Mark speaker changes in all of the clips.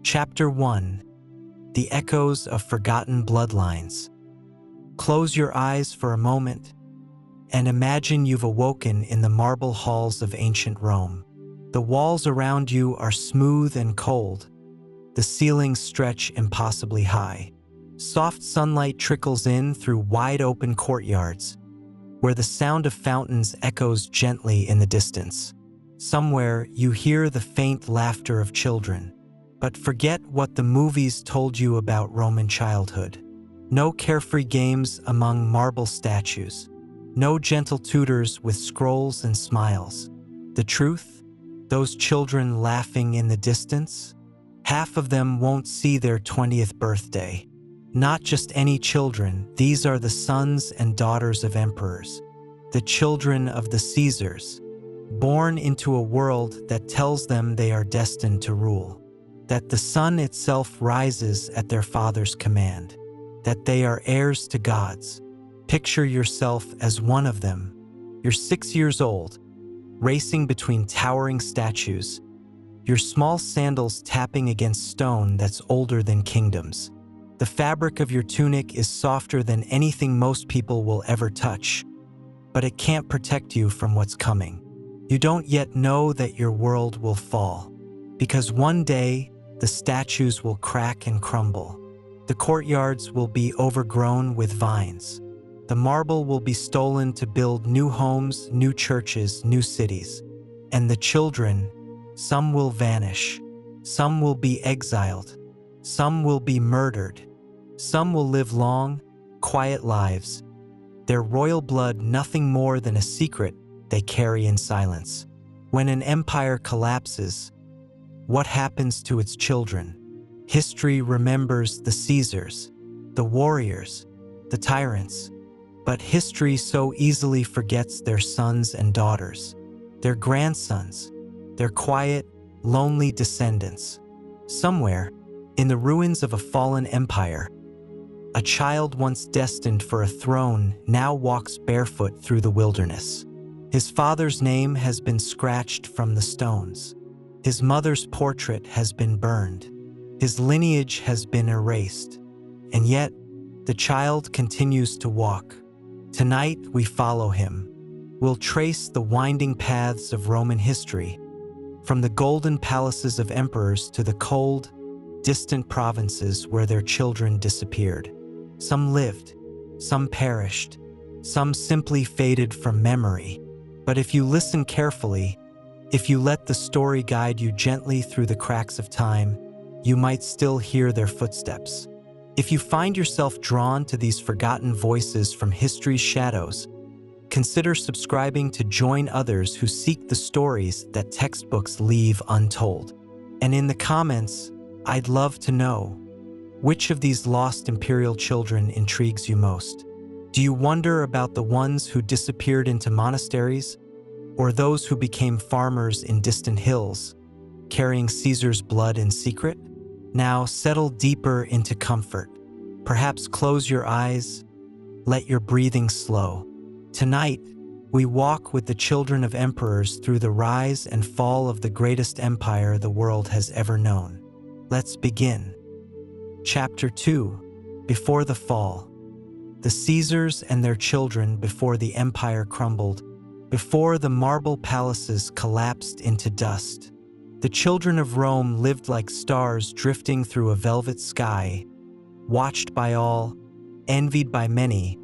Speaker 1: Chapter 1: The Echoes of Forgotten Bloodlines. Close your eyes for a moment and imagine you've awoken in the marble halls of ancient Rome. The walls around you are smooth and cold. The ceilings stretch impossibly high. Soft sunlight trickles in through wide-open courtyards, where the sound of fountains echoes gently in the distance. Somewhere you hear the faint laughter of children. But forget what the movies told you about Roman childhood. No carefree games among marble statues. No gentle tutors with scrolls and smiles. The truth? Those children laughing in the distance? Half of them won't see their 20th birthday. Not just any children, these are the sons and daughters of emperors. The children of the Caesars, born into a world that tells them they are destined to rule. That the sun itself rises at their father's command. That they are heirs to gods. Picture yourself as one of them. You're 6 years old, racing between towering statues, your small sandals tapping against stone that's older than kingdoms. The fabric of your tunic is softer than anything most people will ever touch, but it can't protect you from what's coming. You don't yet know that your world will fall, because one day the statues will crack and crumble. The courtyards will be overgrown with vines. The marble will be stolen to build new homes, new churches, new cities. And the children, some will vanish. Some will be exiled. Some will be murdered. Some will live long, quiet lives. Their royal blood nothing more than a secret they carry in silence. When an empire collapses, what happens to its children? History remembers the Caesars, the warriors, the tyrants. But history so easily forgets their sons and daughters, their grandsons, their quiet, lonely descendants. Somewhere, in the ruins of a fallen empire, a child once destined for a throne now walks barefoot through the wilderness. His father's name has been scratched from the stones. His mother's portrait has been burned. His lineage has been erased. And yet, the child continues to walk. Tonight, we follow him. We'll trace the winding paths of Roman history, from the golden palaces of emperors to the cold, distant provinces where their children disappeared. Some lived, some perished, some simply faded from memory. But if you listen carefully, if you let the story guide you gently through the cracks of time, you might still hear their footsteps. If you find yourself drawn to these forgotten voices from history's shadows, consider subscribing to join others who seek the stories that textbooks leave untold. And in the comments, I'd love to know, which of these lost imperial children intrigues you most? Do you wonder about the ones who disappeared into monasteries, or those who became farmers in distant hills, carrying Caesar's blood in secret? Now settle deeper into comfort. Perhaps close your eyes, let your breathing slow. Tonight, we walk with the children of emperors through the rise and fall of the greatest empire the world has ever known. Let's begin. Chapter 2: Before the Fall. The Caesars and their children before the empire crumbled, before the marble palaces collapsed into dust. The children of Rome lived like stars drifting through a velvet sky, watched by all, envied by many,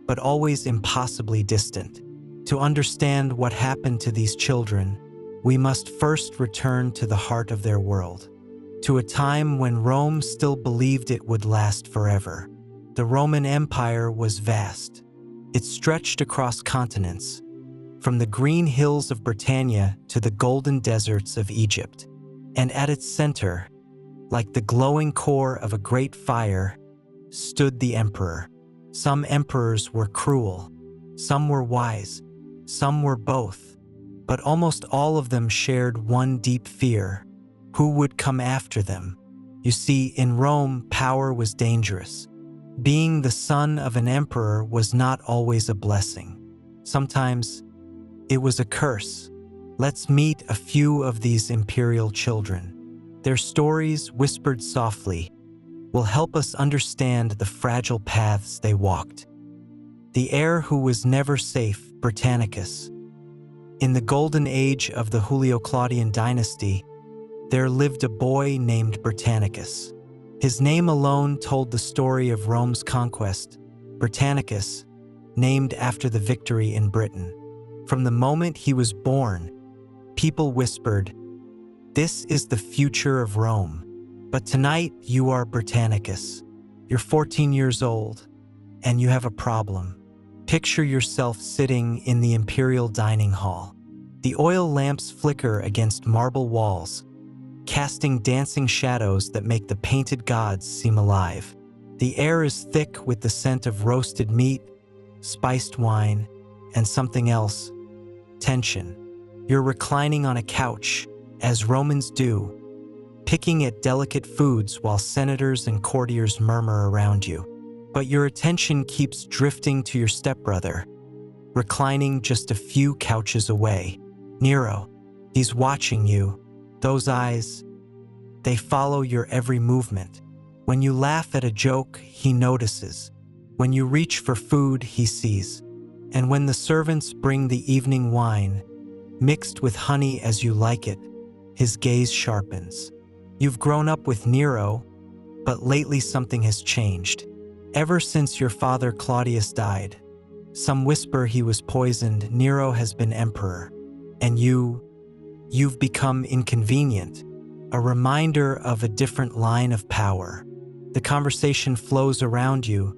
Speaker 1: but always impossibly distant. To understand what happened to these children, we must first return to the heart of their world, to a time when Rome still believed it would last forever. The Roman Empire was vast. It stretched across continents, from the green hills of Britannia to the golden deserts of Egypt. And at its center, like the glowing core of a great fire, stood the emperor. Some emperors were cruel, some were wise, some were both, but almost all of them shared one deep fear: who would come after them? You see, in Rome, power was dangerous. Being the son of an emperor was not always a blessing. Sometimes it was a curse. Let's meet a few of these imperial children. Their stories, whispered softly, will help us understand the fragile paths they walked. The heir who was never safe, Britannicus. In the golden age of the Julio-Claudian dynasty, there lived a boy named Britannicus. His name alone told the story of Rome's conquest. Britannicus, named after the victory in Britain. From the moment he was born, people whispered, "This is the future of Rome." But tonight you are Britannicus. You're 14 years old, and you have a problem. Picture yourself sitting in the imperial dining hall. The oil lamps flicker against marble walls, casting dancing shadows that make the painted gods seem alive. The air is thick with the scent of roasted meat, spiced wine, and something else, tension. You're reclining on a couch, as Romans do, picking at delicate foods while senators and courtiers murmur around you. But your attention keeps drifting to your stepbrother, reclining just a few couches away. Nero, he's watching you. Those eyes, they follow your every movement. When you laugh at a joke, he notices. When you reach for food, he sees. And when the servants bring the evening wine, mixed with honey as you like it, his gaze sharpens. You've grown up with Nero, but lately something has changed. Ever since your father Claudius died, some whisper he was poisoned, Nero has been emperor. And you've become inconvenient, a reminder of a different line of power. The conversation flows around you,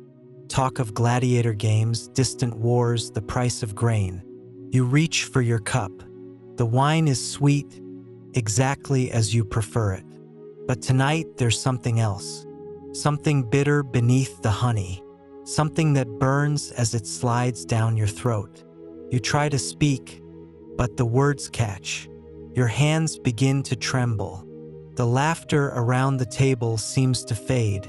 Speaker 1: talk of gladiator games, distant wars, the price of grain. You reach for your cup. The wine is sweet, exactly as you prefer it. But tonight there's something else. Something bitter beneath the honey. Something that burns as it slides down your throat. You try to speak, but the words catch. Your hands begin to tremble. The laughter around the table seems to fade,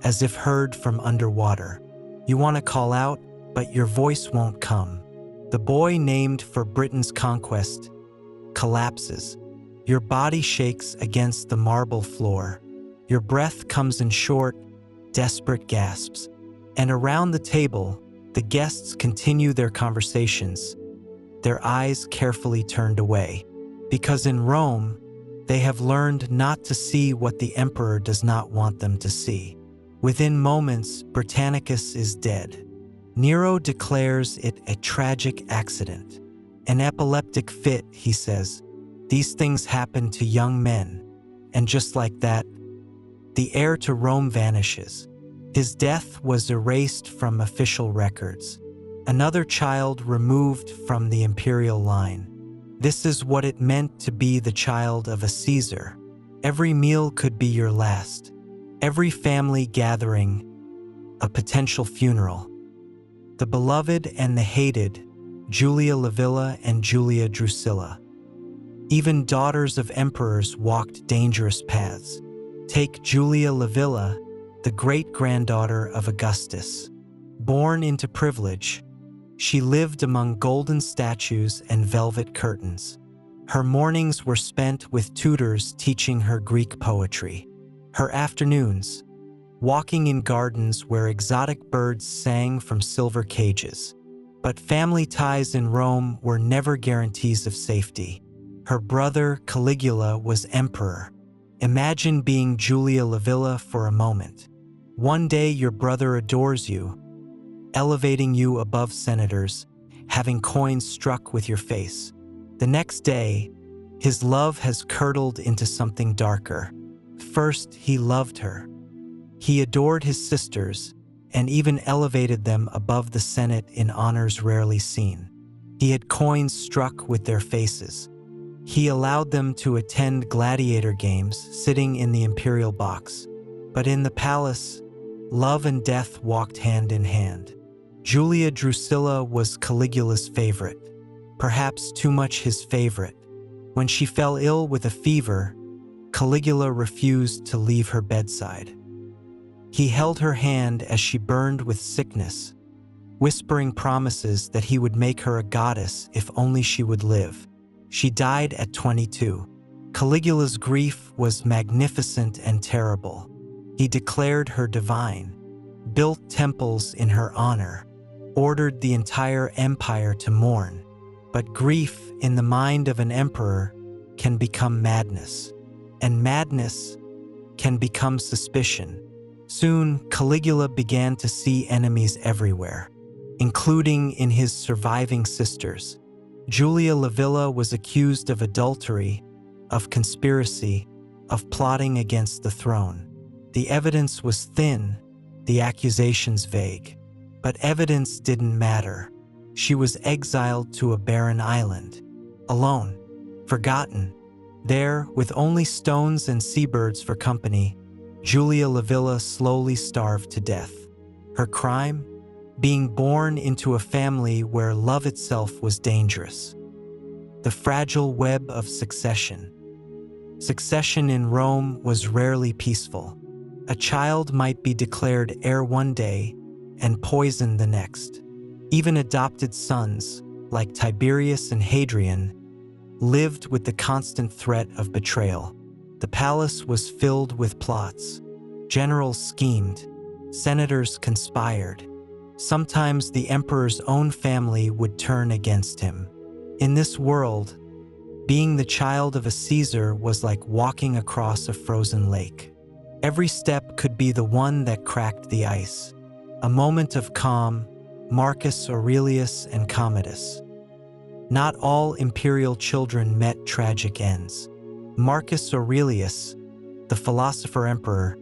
Speaker 1: as if heard from underwater. You want to call out, but your voice won't come. The boy named for Britain's conquest collapses. Your body shakes against the marble floor. Your breath comes in short, desperate gasps. And around the table, the guests continue their conversations, their eyes carefully turned away. Because in Rome, they have learned not to see what the emperor does not want them to see. Within moments, Britannicus is dead. Nero declares it a tragic accident. An epileptic fit, he says. These things happen to young men. And just like that, the heir to Rome vanishes. His death was erased from official records. Another child removed from the imperial line. This is what it meant to be the child of a Caesar. Every meal could be your last. Every family gathering, a potential funeral. The beloved and the hated, Julia Livilla and Julia Drusilla. Even daughters of emperors walked dangerous paths. Take Julia Livilla, the great-granddaughter of Augustus. Born into privilege, she lived among golden statues and velvet curtains. Her mornings were spent with tutors teaching her Greek poetry. Her afternoons, walking in gardens where exotic birds sang from silver cages. But family ties in Rome were never guarantees of safety. Her brother, Caligula, was emperor. Imagine being Julia Livilla for a moment. One day your brother adores you, elevating you above senators, having coins struck with your face. The next day, his love has curdled into something darker. First, he loved her. He adored his sisters and even elevated them above the Senate in honors rarely seen. He had coins struck with their faces. He allowed them to attend gladiator games, sitting in the imperial box. But in the palace, love and death walked hand in hand. Julia Drusilla was Caligula's favorite, perhaps too much his favorite. When she fell ill with a fever, Caligula refused to leave her bedside. He held her hand as she burned with sickness, whispering promises that he would make her a goddess if only she would live. She died at 22. Caligula's grief was magnificent and terrible. He declared her divine, built temples in her honor, ordered the entire empire to mourn. But grief in the mind of an emperor can become madness, and madness can become suspicion. Soon, Caligula began to see enemies everywhere, including in his surviving sisters. Julia Livilla was accused of adultery, of conspiracy, of plotting against the throne. The evidence was thin, the accusations vague. But evidence didn't matter. She was exiled to a barren island, alone, forgotten. There, with only stones and seabirds for company, Julia Livilla slowly starved to death. Her crime? Being born into a family where love itself was dangerous. The fragile web of succession. Succession in Rome was rarely peaceful. A child might be declared heir one day and poisoned the next. Even adopted sons, like Tiberius and Hadrian, lived with the constant threat of betrayal. The palace was filled with plots. Generals schemed. Senators conspired. Sometimes the emperor's own family would turn against him. In this world, being the child of a Caesar was like walking across a frozen lake. Every step could be the one that cracked the ice. A moment of calm, Marcus Aurelius and Commodus. Not all imperial children met tragic ends. Marcus Aurelius, the philosopher-emperor,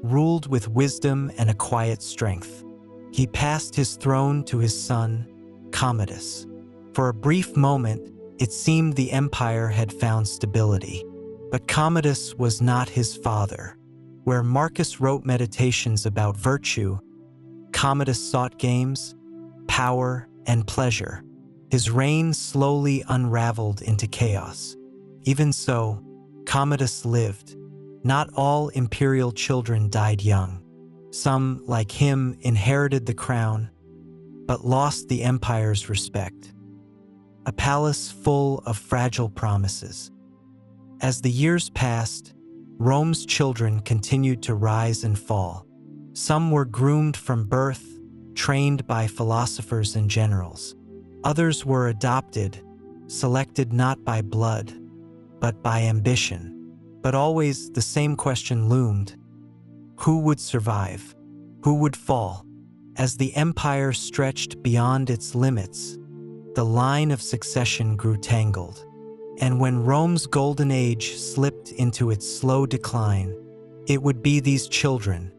Speaker 1: ruled with wisdom and a quiet strength. He passed his throne to his son, Commodus. For a brief moment, it seemed the empire had found stability. But Commodus was not his father. Where Marcus wrote meditations about virtue, Commodus sought games, power, and pleasure. His reign slowly unraveled into chaos. Even so, Commodus lived. Not all imperial children died young. Some, like him, inherited the crown, but lost the empire's respect. A palace full of fragile promises. As the years passed, Rome's children continued to rise and fall. Some were groomed from birth, trained by philosophers and generals. Others were adopted, selected not by blood, but by ambition. But always the same question loomed: who would survive? Who would fall? As the empire stretched beyond its limits, the line of succession grew tangled. And when Rome's golden age slipped into its slow decline, it would be these children,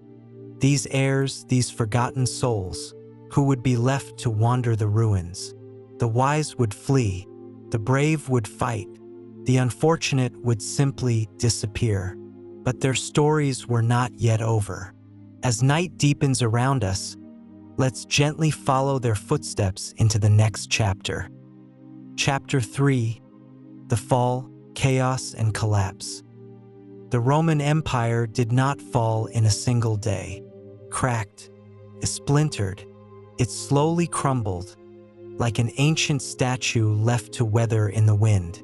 Speaker 1: these heirs, these forgotten souls, who would be left to wander the ruins. The wise would flee, the brave would fight, the unfortunate would simply disappear. But their stories were not yet over. As night deepens around us, let's gently follow their footsteps into the next chapter. Chapter 3: The Fall, Chaos, and Collapse. The Roman Empire did not fall in a single day. Cracked, splintered, it slowly crumbled, like an ancient statue left to weather in the wind.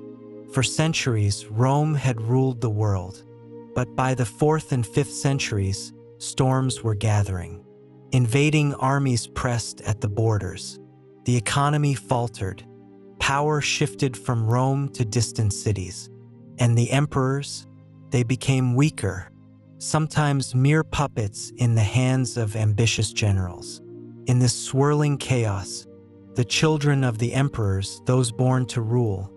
Speaker 1: For centuries, Rome had ruled the world. But by the 4th and 5th centuries, storms were gathering. Invading armies pressed at the borders. The economy faltered. Power shifted from Rome to distant cities. And the emperors, they became weaker, sometimes mere puppets in the hands of ambitious generals. In this swirling chaos, the children of the emperors, those born to rule,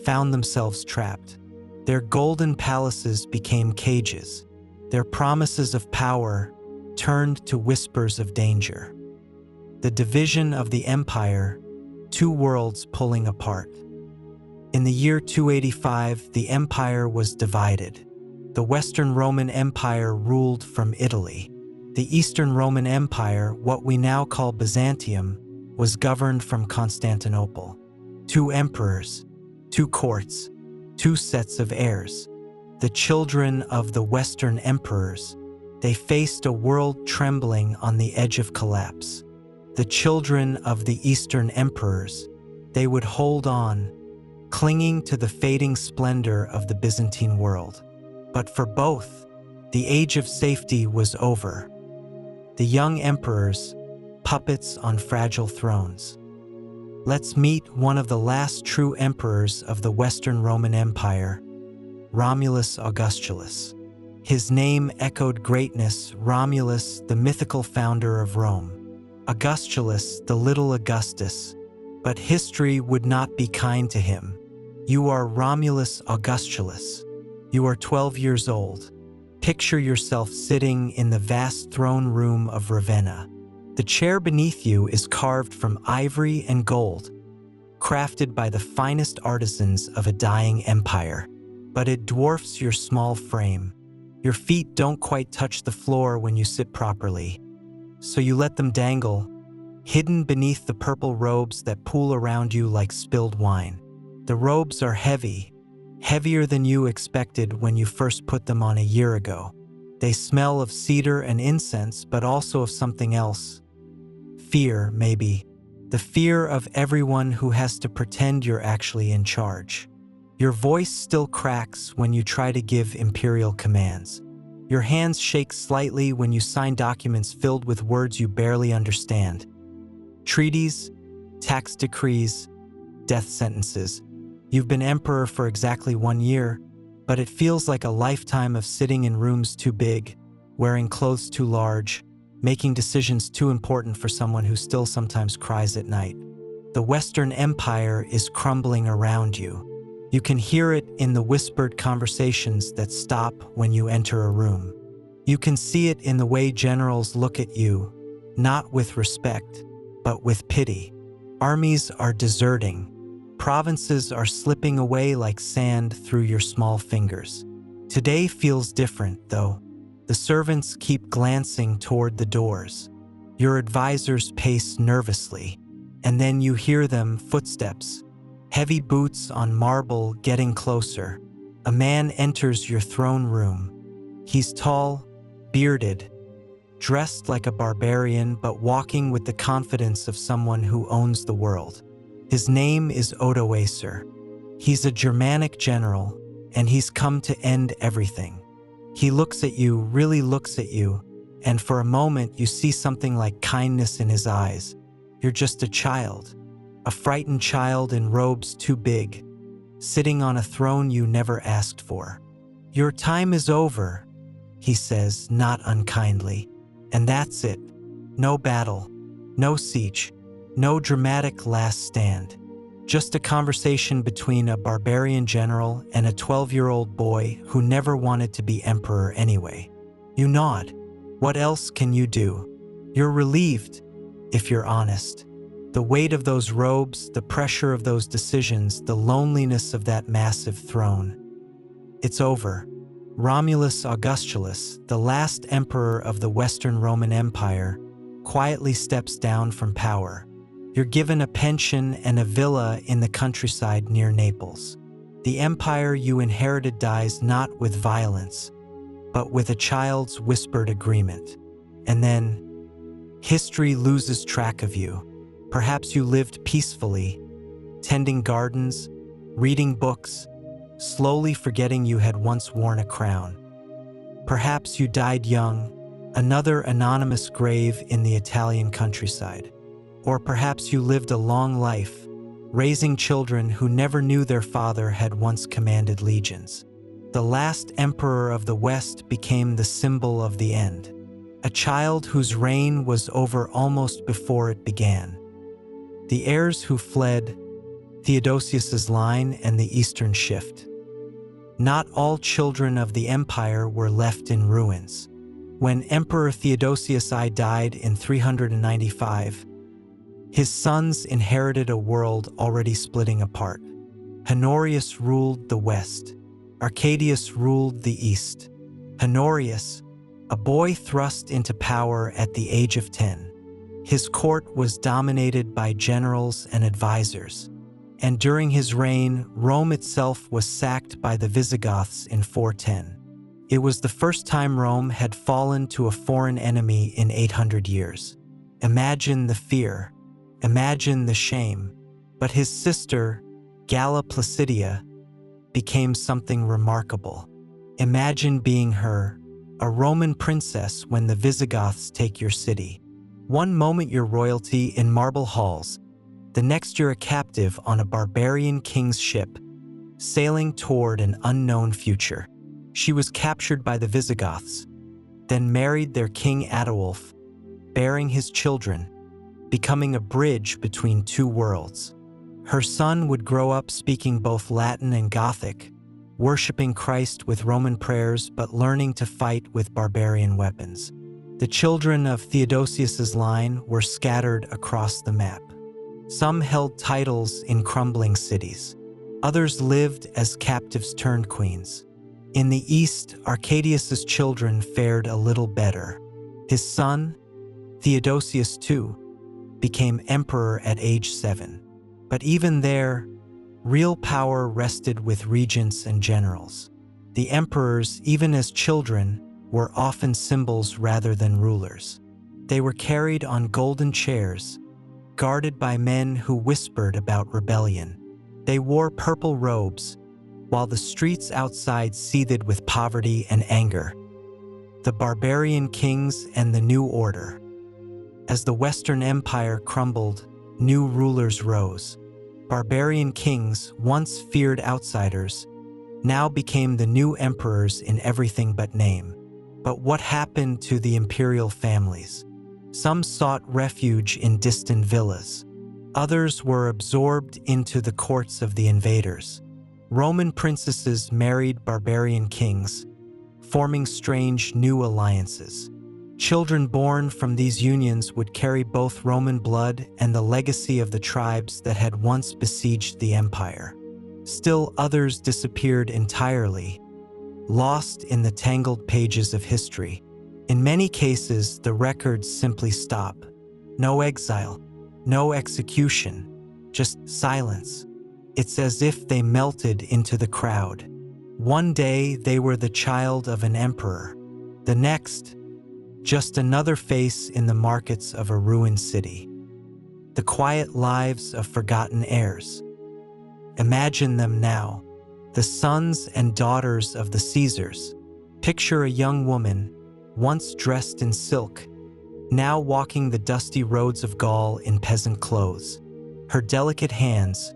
Speaker 1: found themselves trapped. Their golden palaces became cages. Their promises of power turned to whispers of danger. The division of the empire, two worlds pulling apart. In the year 285, the empire was divided. The Western Roman Empire ruled from Italy. The Eastern Roman Empire, what we now call Byzantium, was governed from Constantinople. Two emperors, two courts, two sets of heirs. The children of the Western emperors, they faced a world trembling on the edge of collapse. The children of the Eastern emperors, they would hold on, clinging to the fading splendor of the Byzantine world. But for both, the age of safety was over. The young emperors, puppets on fragile thrones. Let's meet one of the last true emperors of the Western Roman Empire, Romulus Augustulus. His name echoed greatness, Romulus, the mythical founder of Rome. Augustulus, the little Augustus. But history would not be kind to him. You are Romulus Augustulus. You are 12 years old. Picture yourself sitting in the vast throne room of Ravenna. The chair beneath you is carved from ivory and gold, crafted by the finest artisans of a dying empire. But it dwarfs your small frame. Your feet don't quite touch the floor when you sit properly, so you let them dangle, hidden beneath the purple robes that pool around you like spilled wine. The robes are heavy, heavier than you expected when you first put them on a year ago. They smell of cedar and incense, but also of something else. Fear, maybe. The fear of everyone who has to pretend you're actually in charge. Your voice still cracks when you try to give imperial commands. Your hands shake slightly when you sign documents filled with words you barely understand. Treaties, tax decrees, death sentences. You've been emperor for exactly 1 year, but it feels like a lifetime of sitting in rooms too big, wearing clothes too large, making decisions too important for someone who still sometimes cries at night. The Western Empire is crumbling around you. You can hear it in the whispered conversations that stop when you enter a room. You can see it in the way generals look at you, not with respect, but with pity. Armies are deserting. Provinces are slipping away like sand through your small fingers. Today feels different, though. The servants keep glancing toward the doors. Your advisors pace nervously, and then you hear them, footsteps. Heavy boots on marble getting closer. A man enters your throne room. He's tall, bearded, dressed like a barbarian but walking with the confidence of someone who owns the world. His name is Odoacer. He's a Germanic general, and he's come to end everything. He looks at you, really looks at you, and for a moment you see something like kindness in his eyes. You're just a child. A frightened child in robes too big, sitting on a throne you never asked for. Your time is over, he says, not unkindly. And that's it. No battle, no siege, no dramatic last stand. Just a conversation between a barbarian general and a 12-year-old boy who never wanted to be emperor anyway. You nod. What else can you do? You're relieved, if you're honest. The weight of those robes, the pressure of those decisions, the loneliness of that massive throne. It's over. Romulus Augustulus, the last emperor of the Western Roman Empire, quietly steps down from power. You're given a pension and a villa in the countryside near Naples. The empire you inherited dies not with violence, but with a child's whispered agreement. And then, history loses track of you. Perhaps you lived peacefully, tending gardens, reading books, slowly forgetting you had once worn a crown. Perhaps you died young, another anonymous grave in the Italian countryside. Or perhaps you lived a long life, raising children who never knew their father had once commanded legions. The last emperor of the West became the symbol of the end, a child whose reign was over almost before it began. The heirs who fled, Theodosius's line and the Eastern Shift. Not all children of the empire were left in ruins. When Emperor Theodosius I died in 395, his sons inherited a world already splitting apart. Honorius ruled the West. Arcadius ruled the East. Honorius, a boy thrust into power at the age of 10. His court was dominated by generals and advisors, and during his reign, Rome itself was sacked by the Visigoths in 410. It was the first time Rome had fallen to a foreign enemy in 800 years. Imagine the fear, imagine the shame. But his sister, Galla Placidia, became something remarkable. Imagine being her, a Roman princess when the Visigoths take your city. One moment you're royalty in marble halls, the next you're a captive on a barbarian king's ship, sailing toward an unknown future. She was captured by the Visigoths, then married their king Ataulf, bearing his children, becoming a bridge between two worlds. Her son would grow up speaking both Latin and Gothic, worshiping Christ with Roman prayers but learning to fight with barbarian weapons. The children of Theodosius's line were scattered across the map. Some held titles in crumbling cities. Others lived as captives turned queens. In the east, Arcadius's children fared a little better. His son, Theodosius II, became emperor at age 7. But even there, real power rested with regents and generals. The emperors, even as children, were often symbols rather than rulers. They were carried on golden chairs, guarded by men who whispered about rebellion. They wore purple robes, while the streets outside seethed with poverty and anger. The barbarian kings and the new order. As the Western Empire crumbled, new rulers rose. Barbarian kings, once feared outsiders, now became the new emperors in everything but name. But what happened to the imperial families? Some sought refuge in distant villas. Others were absorbed into the courts of the invaders. Roman princesses married barbarian kings, forming strange new alliances. Children born from these unions would carry both Roman blood and the legacy of the tribes that had once besieged the empire. Still others disappeared entirely, lost in the tangled pages of history. In many cases, the records simply stop. No exile, no execution, just silence. It's as if they melted into the crowd. One day they were the child of an emperor. The next, just another face in the markets of a ruined city. The quiet lives of forgotten heirs. Imagine them now, the sons and daughters of the Caesars. Picture a young woman, once dressed in silk, now walking the dusty roads of Gaul in peasant clothes. Her delicate hands,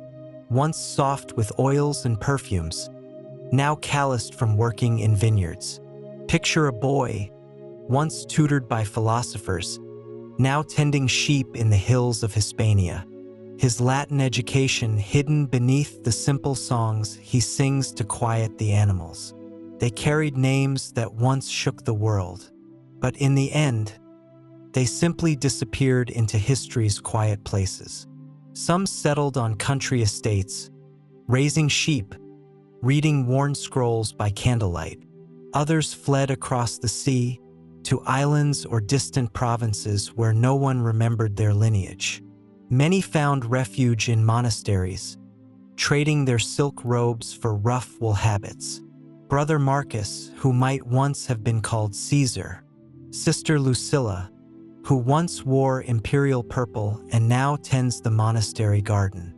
Speaker 1: once soft with oils and perfumes, now calloused from working in vineyards. Picture a boy, once tutored by philosophers, now tending sheep in the hills of Hispania. His Latin education hidden beneath the simple songs he sings to quiet the animals. They carried names that once shook the world, but in the end, they simply disappeared into history's quiet places. Some settled on country estates, raising sheep, reading worn scrolls by candlelight. Others fled across the sea, to islands or distant provinces where no one remembered their lineage. Many found refuge in monasteries, trading their silk robes for rough wool habits. Brother Marcus, who might once have been called Caesar, Sister Lucilla, who once wore imperial purple and now tends the monastery garden.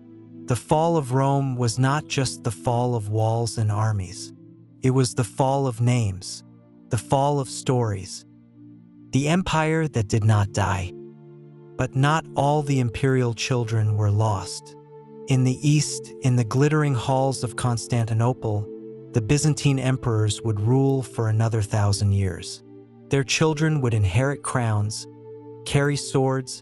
Speaker 1: The fall of Rome was not just the fall of walls and armies. It was the fall of names, the fall of stories. The empire that did not die. But not all the imperial children were lost. In the east, in the glittering halls of Constantinople, the Byzantine emperors would rule for another 1,000 years. Their children would inherit crowns, carry swords,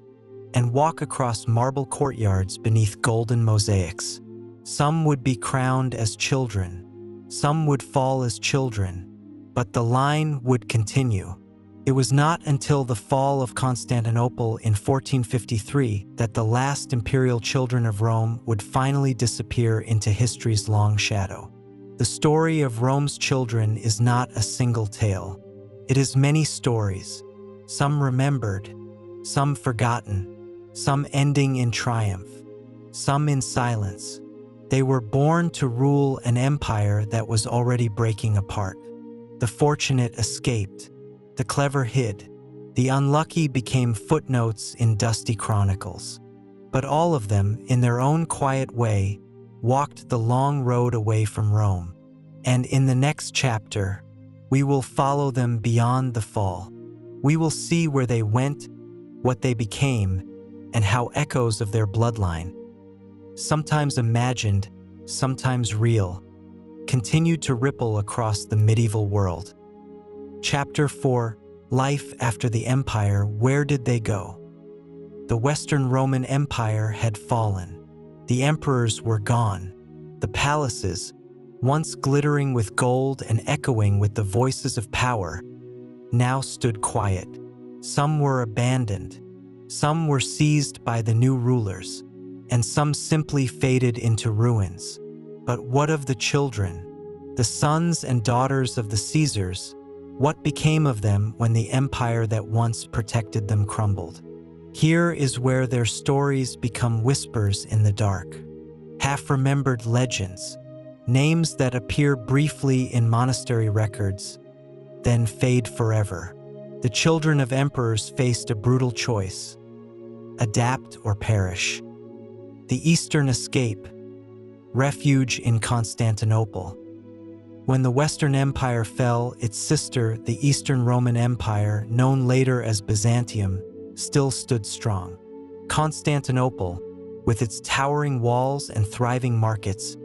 Speaker 1: and walk across marble courtyards beneath golden mosaics. Some would be crowned as children, some would fall as children, but the line would continue. It was not until the fall of Constantinople in 1453 that the last imperial children of Rome would finally disappear into history's long shadow. The story of Rome's children is not a single tale. It is many stories, some remembered, some forgotten, some ending in triumph, some in silence. They were born to rule an empire that was already breaking apart. The fortunate escaped. The clever hid. The unlucky became footnotes in dusty chronicles. But all of them, in their own quiet way, walked the long road away from Rome. And in the next chapter, we will follow them beyond the fall. We will see where they went, what they became, and how echoes of their bloodline, sometimes imagined, sometimes real, continued to ripple across the medieval world. Chapter 4: Life after the Empire. Where did they go? The Western Roman Empire had fallen. The emperors were gone. The palaces, once glittering with gold and echoing with the voices of power, now stood quiet. Some were abandoned, some were seized by the new rulers, and some simply faded into ruins. But what of the children, the sons and daughters of the Caesars? What became of them when the empire that once protected them crumbled? Here is where their stories become whispers in the dark, half-remembered legends, names that appear briefly in monastery records, then fade forever. The children of emperors faced a brutal choice: adapt or perish. The Eastern escape, refuge in Constantinople. When the Western Empire fell, its sister, the Eastern Roman Empire, known later as Byzantium, still stood strong. Constantinople, with its towering walls and thriving markets,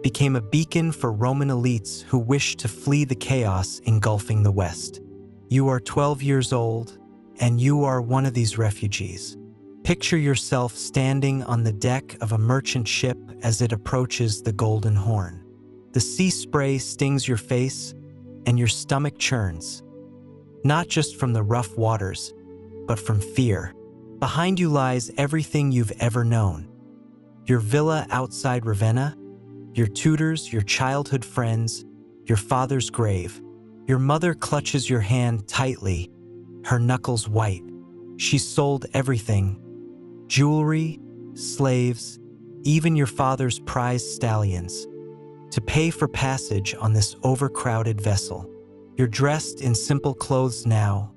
Speaker 1: became a beacon for Roman elites who wished to flee the chaos engulfing the West. You are 12 years old, and you are one of these refugees. Picture yourself standing on the deck of a merchant ship as it approaches the Golden Horn. The sea spray stings your face, and your stomach churns, not just from the rough waters, but from fear. Behind you lies everything you've ever known: your villa outside Ravenna, your tutors, your childhood friends, your father's grave. Your mother clutches your hand tightly, her knuckles white. She sold everything: jewelry, slaves, even your father's prized stallions, to pay for passage on this overcrowded vessel. You're dressed in simple clothes now,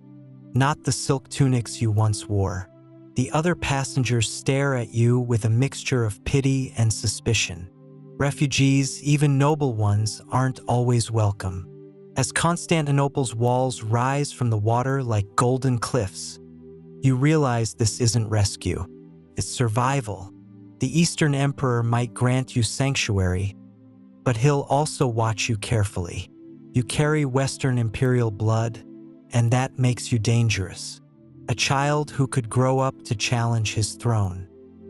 Speaker 1: not the silk tunics you once wore. The other passengers stare at you with a mixture of pity and suspicion. Refugees, even noble ones, aren't always welcome. As Constantinople's walls rise from the water like golden cliffs, you realize this isn't rescue, it's survival. The Eastern Emperor might grant you sanctuary, but he'll also watch you carefully. You carry Western imperial blood, and that makes you dangerous. A child who could grow up to challenge his throne.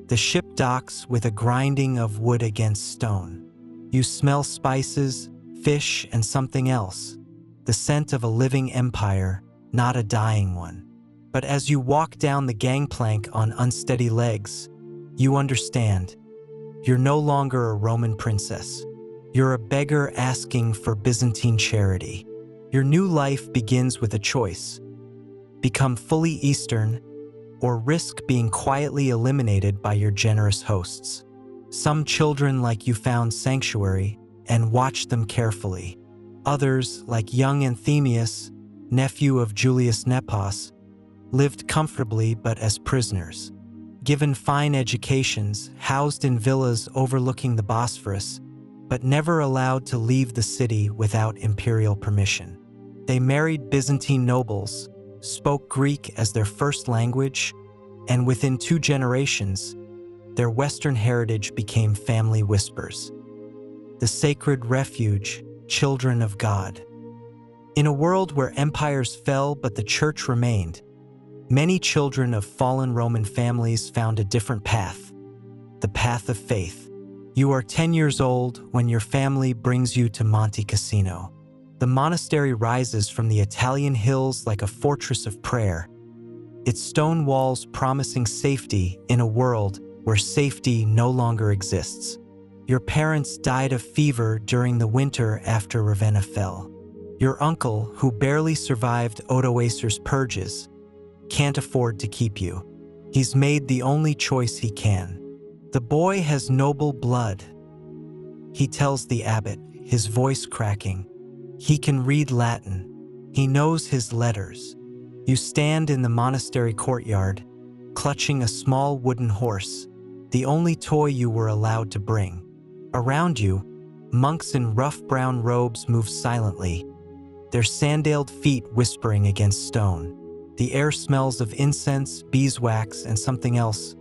Speaker 1: The ship docks with a grinding of wood against stone. You smell spices, fish, and something else. The scent of a living empire, not a dying one. But as you walk down the gangplank on unsteady legs, you understand. You're no longer a Roman princess. You're a beggar asking for Byzantine charity. Your new life begins with a choice: become fully Eastern, or risk being quietly eliminated by your generous hosts. Some children like you found sanctuary and watched them carefully. Others, like young Anthemius, nephew of Julius Nepos, lived comfortably but as prisoners. Given fine educations, housed in villas overlooking the Bosphorus, but never allowed to leave the city without imperial permission. They married Byzantine nobles, spoke Greek as their first language, and within 2 generations, their Western heritage became family whispers. The sacred refuge, children of God. In a world where empires fell but the church remained, many children of fallen Roman families found a different path: the path of faith. You are 10 years old when your family brings you to Monte Cassino. The monastery rises from the Italian hills like a fortress of prayer, its stone walls promising safety in a world where safety no longer exists. Your parents died of fever during the winter after Ravenna fell. Your uncle, who barely survived Odoacer's purges, can't afford to keep you. He's made the only choice he can. The boy has noble blood, he tells the abbot, his voice cracking. He can read Latin. He knows his letters. You stand in the monastery courtyard, clutching a small wooden horse, the only toy you were allowed to bring. Around you, monks in rough brown robes move silently, their sandaled feet whispering against stone. The air smells of incense, beeswax, and something else.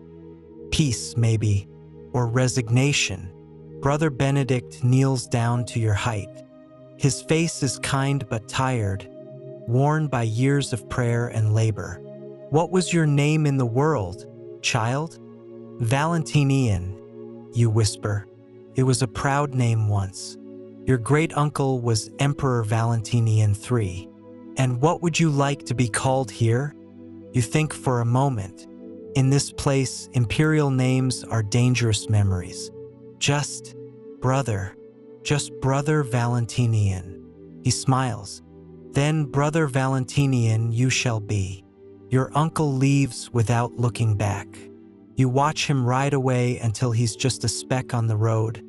Speaker 1: Peace, maybe, or resignation. Brother Benedict kneels down to your height. His face is kind but tired, worn by years of prayer and labor. What was your name in the world, child? Valentinian, you whisper. It was a proud name once. Your great-uncle was Emperor Valentinian III. And what would you like to be called here? You think for a moment. In this place, imperial names are dangerous memories. Just brother Valentinian. He smiles. Then Brother Valentinian you shall be. Your uncle leaves without looking back. You watch him ride away until he's just a speck on the road,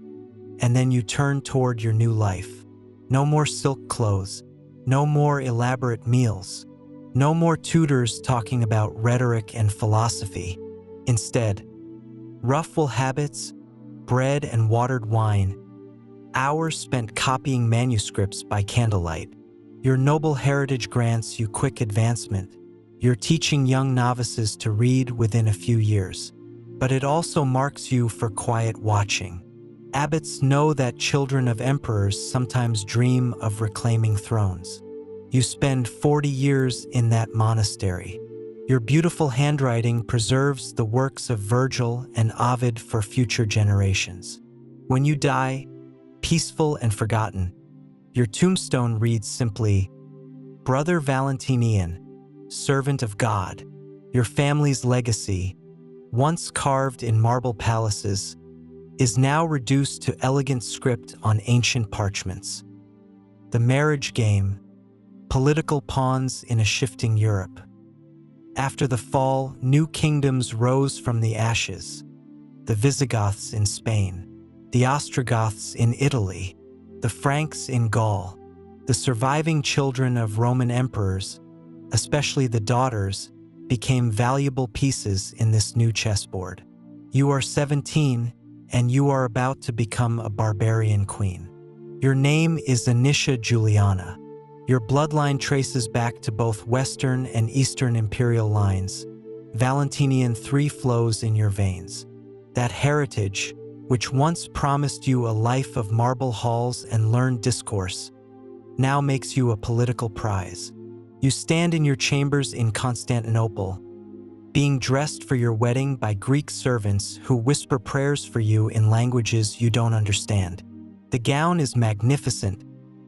Speaker 1: and then you turn toward your new life. No more silk clothes, no more elaborate meals, no more tutors talking about rhetoric and philosophy. Instead, rough habits, bread and watered wine, hours spent copying manuscripts by candlelight. Your noble heritage grants you quick advancement. You're teaching young novices to read within a few years. But it also marks you for quiet watching. Abbots know that children of emperors sometimes dream of reclaiming thrones. You spend 40 years in that monastery. Your beautiful handwriting preserves the works of Virgil and Ovid for future generations. When you die, peaceful and forgotten, your tombstone reads simply, Brother Valentinian, servant of God. Your family's legacy, once carved in marble palaces, is now reduced to elegant script on ancient parchments. The marriage game, political pawns in a shifting Europe. After the fall, new kingdoms rose from the ashes. The Visigoths in Spain, the Ostrogoths in Italy, the Franks in Gaul. The surviving children of Roman emperors, especially the daughters, became valuable pieces in this new chessboard. You are 17, and you are about to become a barbarian queen. Your name is Anisha Juliana. Your bloodline traces back to both Western and Eastern imperial lines. Valentinian III flows in your veins. That heritage, which once promised you a life of marble halls and learned discourse, now makes you a political prize. You stand in your chambers in Constantinople, being dressed for your wedding by Greek servants who whisper prayers for you in languages you don't understand. The gown is magnificent,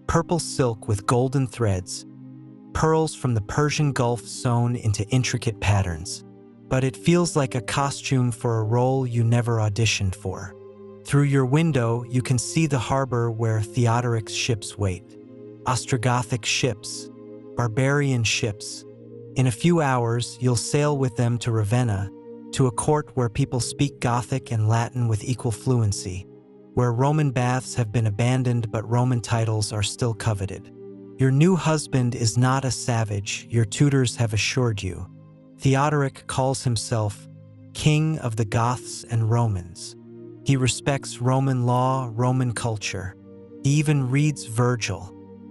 Speaker 1: purple silk with golden threads, pearls from the Persian Gulf sewn into intricate patterns. But it feels like a costume for a role you never auditioned for. Through your window, you can see the harbor where Theodoric's ships wait. Ostrogothic ships, barbarian ships. In a few hours, you'll sail with them to Ravenna, to a court where people speak Gothic and Latin with equal fluency, where Roman baths have been abandoned but Roman titles are still coveted. Your new husband is not a savage, your tutors have assured you. Theodoric calls himself King of the Goths and Romans. He respects Roman law, Roman culture. He even reads Virgil.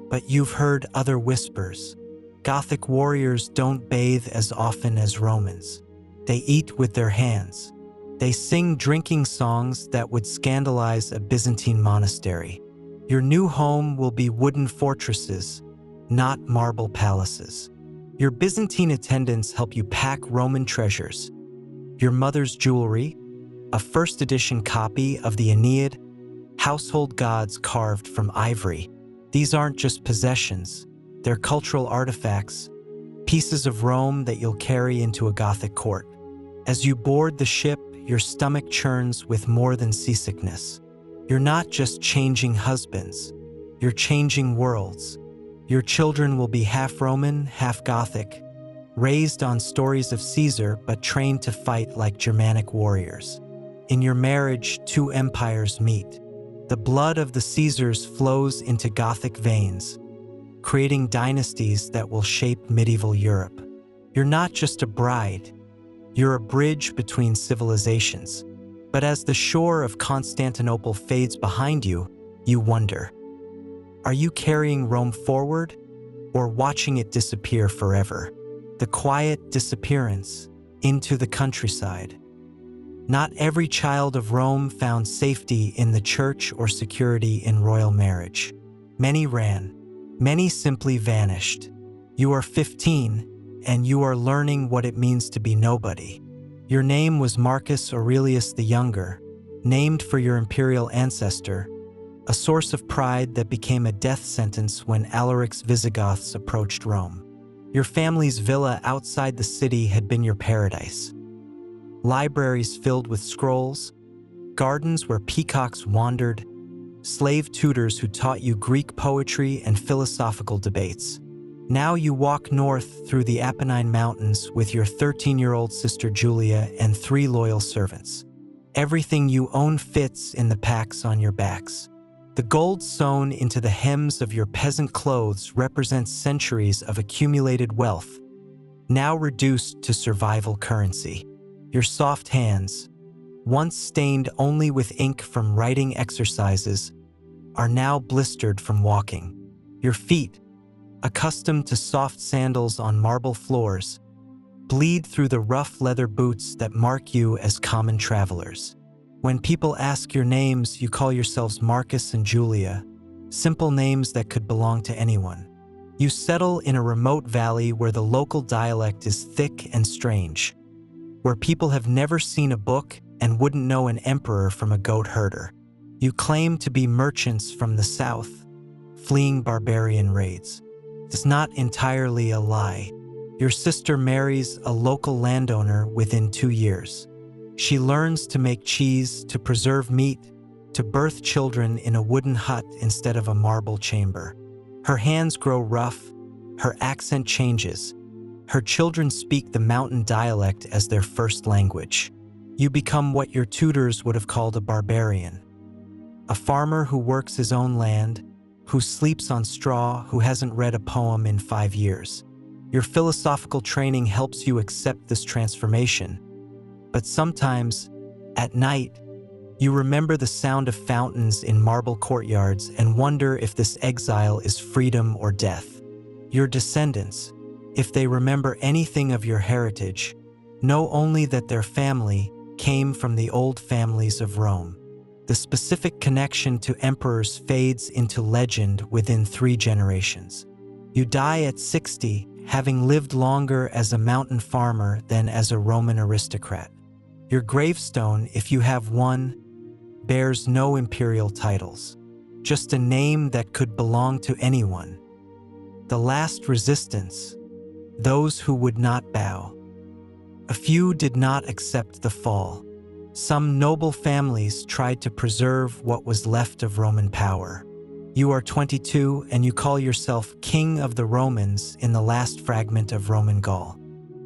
Speaker 1: But you've heard other whispers. Gothic warriors don't bathe as often as Romans. They eat with their hands. They sing drinking songs that would scandalize a Byzantine monastery. Your new home will be wooden fortresses, not marble palaces. Your Byzantine attendants help you pack Roman treasures. Your mother's jewelry, a first-edition copy of the Aeneid, household gods carved from ivory. These aren't just possessions, they're cultural artifacts, pieces of Rome that you'll carry into a Gothic court. As you board the ship, your stomach churns with more than seasickness. You're not just changing husbands, you're changing worlds. Your children will be half Roman, half Gothic, raised on stories of Caesar but trained to fight like Germanic warriors. In your marriage, two empires meet. The blood of the Caesars flows into Gothic veins, creating dynasties that will shape medieval Europe. You're not just a bride, you're a bridge between civilizations. But as the shore of Constantinople fades behind you, you wonder, are you carrying Rome forward or watching it disappear forever? The quiet disappearance into the countryside. Not every child of Rome found safety in the church or security in royal marriage. Many ran. Many simply vanished. You are 15, and you are learning what it means to be nobody. Your name was Marcus Aurelius the Younger, named for your imperial ancestor, a source of pride that became a death sentence when Alaric's Visigoths approached Rome. Your family's villa outside the city had been your paradise. Libraries filled with scrolls, gardens where peacocks wandered, slave tutors who taught you Greek poetry and philosophical debates. Now you walk north through the Apennine Mountains with your 13-year-old sister Julia and 3 loyal servants. Everything you own fits in the packs on your backs. The gold sewn into the hems of your peasant clothes represents centuries of accumulated wealth, now reduced to survival currency. Your soft hands, once stained only with ink from writing exercises, are now blistered from walking. Your feet, accustomed to soft sandals on marble floors, bleed through the rough leather boots that mark you as common travelers. When people ask your names, you call yourselves Marcus and Julia, simple names that could belong to anyone. You settle in a remote valley where the local dialect is thick and strange, where people have never seen a book and wouldn't know an emperor from a goat herder. You claim to be merchants from the south, fleeing barbarian raids. It's not entirely a lie. Your sister marries a local landowner within 2 years. She learns to make cheese, to preserve meat, to birth children in a wooden hut instead of a marble chamber. Her hands grow rough, her accent changes. Her children speak the mountain dialect as their first language. You become what your tutors would have called a barbarian. A farmer who works his own land, who sleeps on straw, who hasn't read a poem in 5 years. Your philosophical training helps you accept this transformation. But sometimes, at night, you remember the sound of fountains in marble courtyards and wonder if this exile is freedom or death. Your descendants, if they remember anything of your heritage, know only that their family came from the old families of Rome. The specific connection to emperors fades into legend within 3 generations. You die at 60, having lived longer as a mountain farmer than as a Roman aristocrat. Your gravestone, if you have one, bears no imperial titles, just a name that could belong to anyone. The last resistance, those who would not bow. A few did not accept the fall. Some noble families tried to preserve what was left of Roman power. You are 22 and you call yourself King of the Romans in the last fragment of Roman Gaul.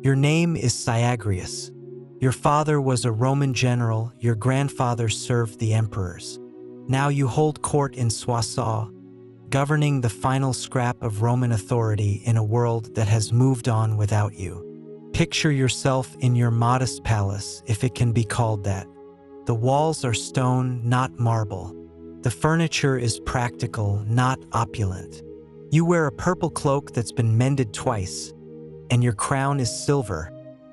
Speaker 1: Your name is Syagrius. Your father was a Roman general, your grandfather served the emperors. Now you hold court in Soissons, governing the final scrap of Roman authority in a world that has moved on without you. Picture yourself in your modest palace, if it can be called that. The walls are stone, not marble. The furniture is practical, not opulent. You wear a purple cloak that's been mended twice, and your crown is silver,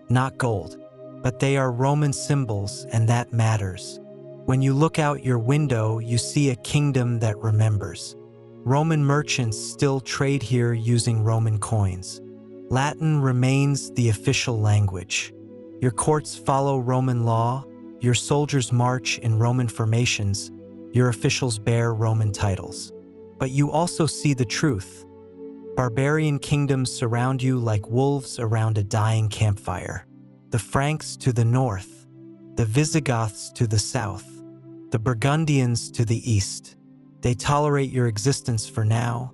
Speaker 1: not gold. But they are Roman symbols, and that matters. When you look out your window, you see a kingdom that remembers. Roman merchants still trade here using Roman coins. Latin remains the official language. Your courts follow Roman law, your soldiers march in Roman formations, your officials bear Roman titles. But you also see the truth. Barbarian kingdoms surround you like wolves around a dying campfire. The Franks to the north, the Visigoths to the south, the Burgundians to the east. They tolerate your existence for now,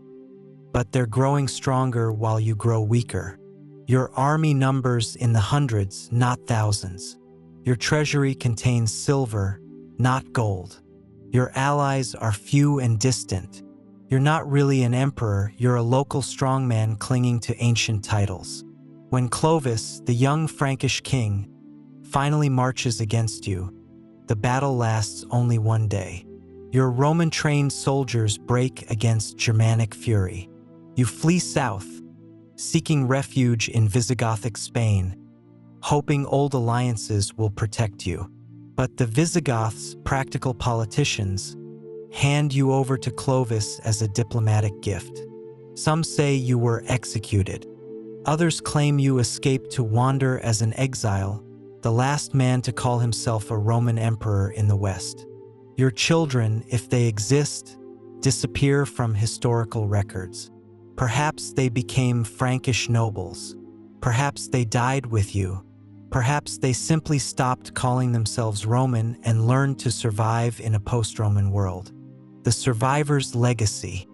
Speaker 1: but they're growing stronger while you grow weaker. Your army numbers in the hundreds, not thousands. Your treasury contains silver, not gold. Your allies are few and distant. You're not really an emperor, you're a local strongman clinging to ancient titles. When Clovis, the young Frankish king, finally marches against you, the battle lasts only one day. Your Roman-trained soldiers break against Germanic fury. You flee south, seeking refuge in Visigothic Spain, hoping old alliances will protect you. But the Visigoths, practical politicians, hand you over to Clovis as a diplomatic gift. Some say you were executed. Others claim you escaped to wander as an exile, the last man to call himself a Roman emperor in the West. Your children, if they exist, disappear from historical records. Perhaps they became Frankish nobles. Perhaps they died with you. Perhaps they simply stopped calling themselves Roman and learned to survive in a post-Roman world. The survivor's legacy.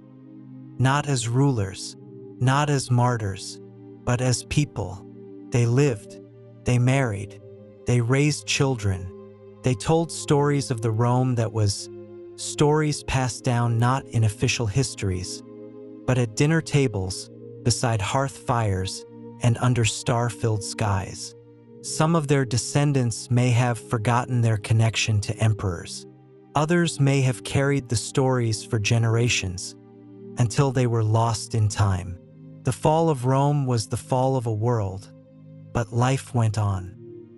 Speaker 1: Not as rulers, not as martyrs, but as people. They lived, they married, they raised children. They told stories of the Rome that was stories passed down not in official histories, but at dinner tables, beside hearth fires, and under star-filled skies. Some of their descendants may have forgotten their connection to emperors. Others may have carried the stories for generations, until they were lost in time. The fall of Rome was the fall of a world, but life went on.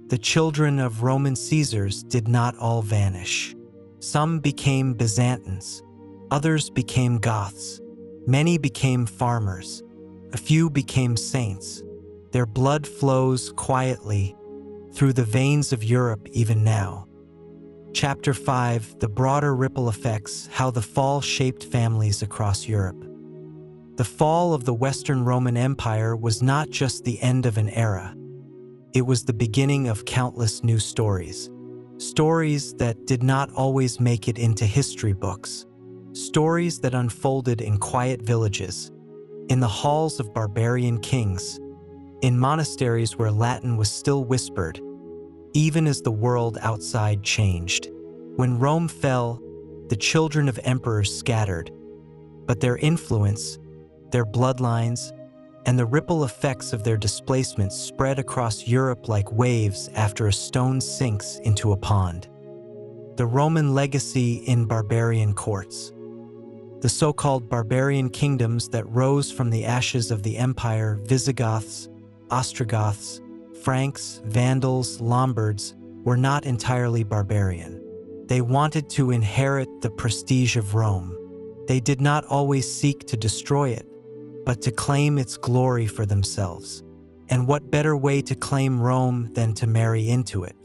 Speaker 1: The children of Roman Caesars did not all vanish. Some became Byzantines, others became Goths. Many became farmers, a few became saints. Their blood flows quietly through the veins of Europe even now. Chapter 5: The broader ripple effects, how the fall shaped families across Europe. The fall of the Western Roman Empire was not just the end of an era. It was the beginning of countless new stories. Stories that did not always make it into history books. Stories that unfolded in quiet villages, in the halls of barbarian kings, in monasteries where Latin was still whispered, even as the world outside changed. When Rome fell, the children of emperors scattered, but their influence, their bloodlines, and the ripple effects of their displacement spread across Europe like waves after a stone sinks into a pond. The Roman legacy in barbarian courts. The so-called barbarian kingdoms that rose from the ashes of the empire, Visigoths, Ostrogoths, Franks, Vandals, Lombards, were not entirely barbarian. They wanted to inherit the prestige of Rome. They did not always seek to destroy it, but to claim its glory for themselves. And what better way to claim Rome than to marry into it?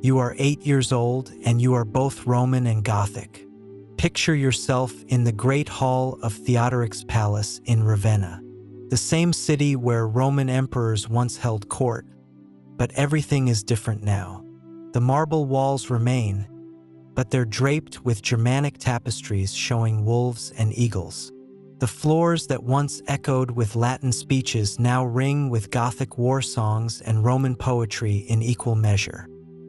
Speaker 1: You are 8 years old and you are both Roman and Gothic. Picture yourself in the Great Hall of Theodoric's Palace in Ravenna, the same city where Roman emperors once held court, but everything is different now. The marble walls remain, but they're draped with Germanic tapestries showing wolves and eagles. The floors that once echoed with Latin speeches now ring with Gothic war songs and Roman poetry in equal measure.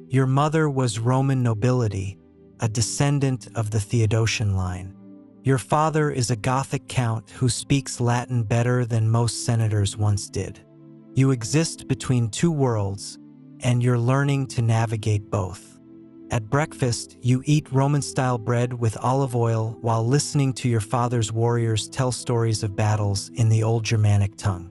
Speaker 1: Your mother was Roman nobility, a descendant of the Theodosian line. Your father is a Gothic count who speaks Latin better than most senators once did. You exist between two worlds, and you're learning to navigate both. At breakfast, you eat Roman-style bread with olive oil while listening to your father's warriors tell stories of battles in the old Germanic tongue.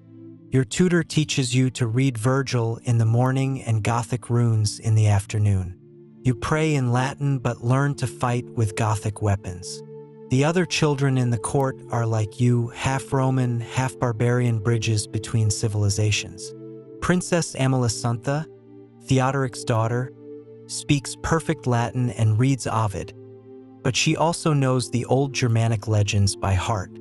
Speaker 1: Your tutor teaches you to read Virgil in the morning and Gothic runes in the afternoon. You pray in Latin but learn to fight with Gothic weapons. The other children in the court are like you, half Roman, half barbarian bridges between civilizations. Princess Amalasuntha, Theodoric's daughter, speaks perfect Latin and reads Ovid, but she also knows the old Germanic legends by heart.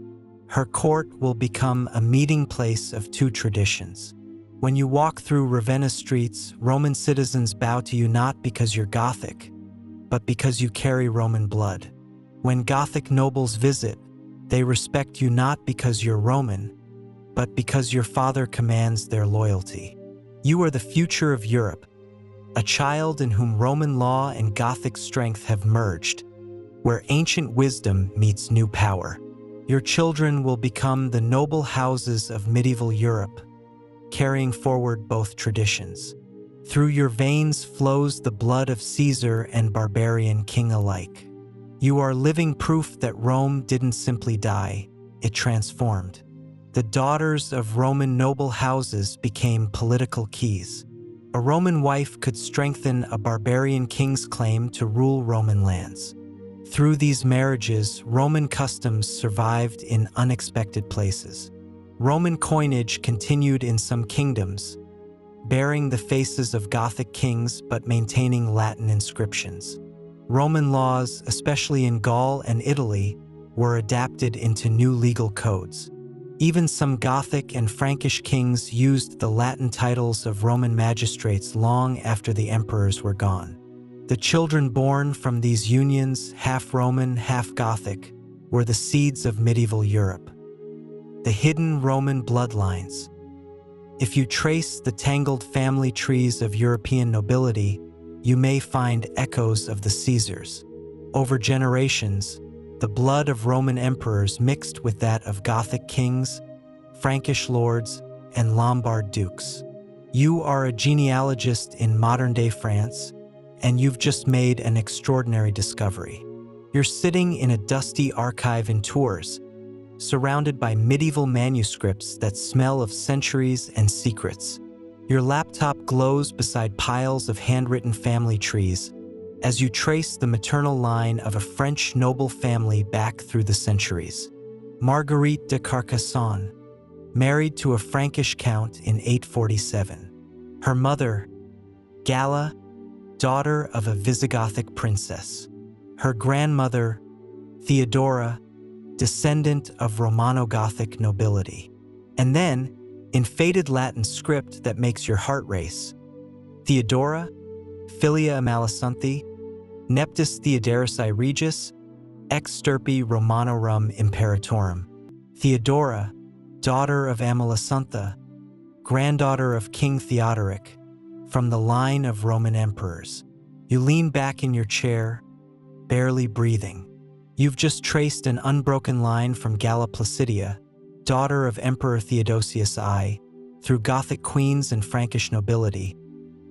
Speaker 1: Her court will become a meeting place of two traditions. When you walk through Ravenna streets, Roman citizens bow to you not because you're Gothic, but because you carry Roman blood. When Gothic nobles visit, they respect you not because you're Roman, but because your father commands their loyalty. You are the future of Europe, a child in whom Roman law and Gothic strength have merged, where ancient wisdom meets new power. Your children will become the noble houses of medieval Europe, carrying forward both traditions. Through your veins flows the blood of Caesar and barbarian king alike. You are living proof that Rome didn't simply die, it transformed. The daughters of Roman noble houses became political keys. A Roman wife could strengthen a barbarian king's claim to rule Roman lands. Through these marriages, Roman customs survived in unexpected places. Roman coinage continued in some kingdoms, bearing the faces of Gothic kings but maintaining Latin inscriptions. Roman laws, especially in Gaul and Italy, were adapted into new legal codes. Even some Gothic and Frankish kings used the Latin titles of Roman magistrates long after the emperors were gone. The children born from these unions, half Roman, half Gothic, were the seeds of medieval Europe. The hidden Roman bloodlines. If you trace the tangled family trees of European nobility, you may find echoes of the Caesars. Over generations, the blood of Roman emperors mixed with that of Gothic kings, Frankish lords, and Lombard dukes. You are a genealogist in modern-day France, and you've just made an extraordinary discovery. You're sitting in a dusty archive in Tours, surrounded by medieval manuscripts that smell of centuries and secrets. Your laptop glows beside piles of handwritten family trees as you trace the maternal line of a French noble family back through the centuries. Marguerite de Carcassonne, married to a Frankish count in 847. Her mother, Galla, daughter of a Visigothic princess. Her grandmother, Theodora, descendant of Romano-Gothic nobility. And then, in faded Latin script that makes your heart race, Theodora, Filia Amalasunthe, Neptus Theodorusi Regis, ex stirpe Romanorum Imperatorum. Theodora, daughter of Amalasuntha, granddaughter of King Theodoric, from the line of Roman emperors. You lean back in your chair, barely breathing. You've just traced an unbroken line from Galla Placidia, daughter of Emperor Theodosius I, through Gothic queens and Frankish nobility,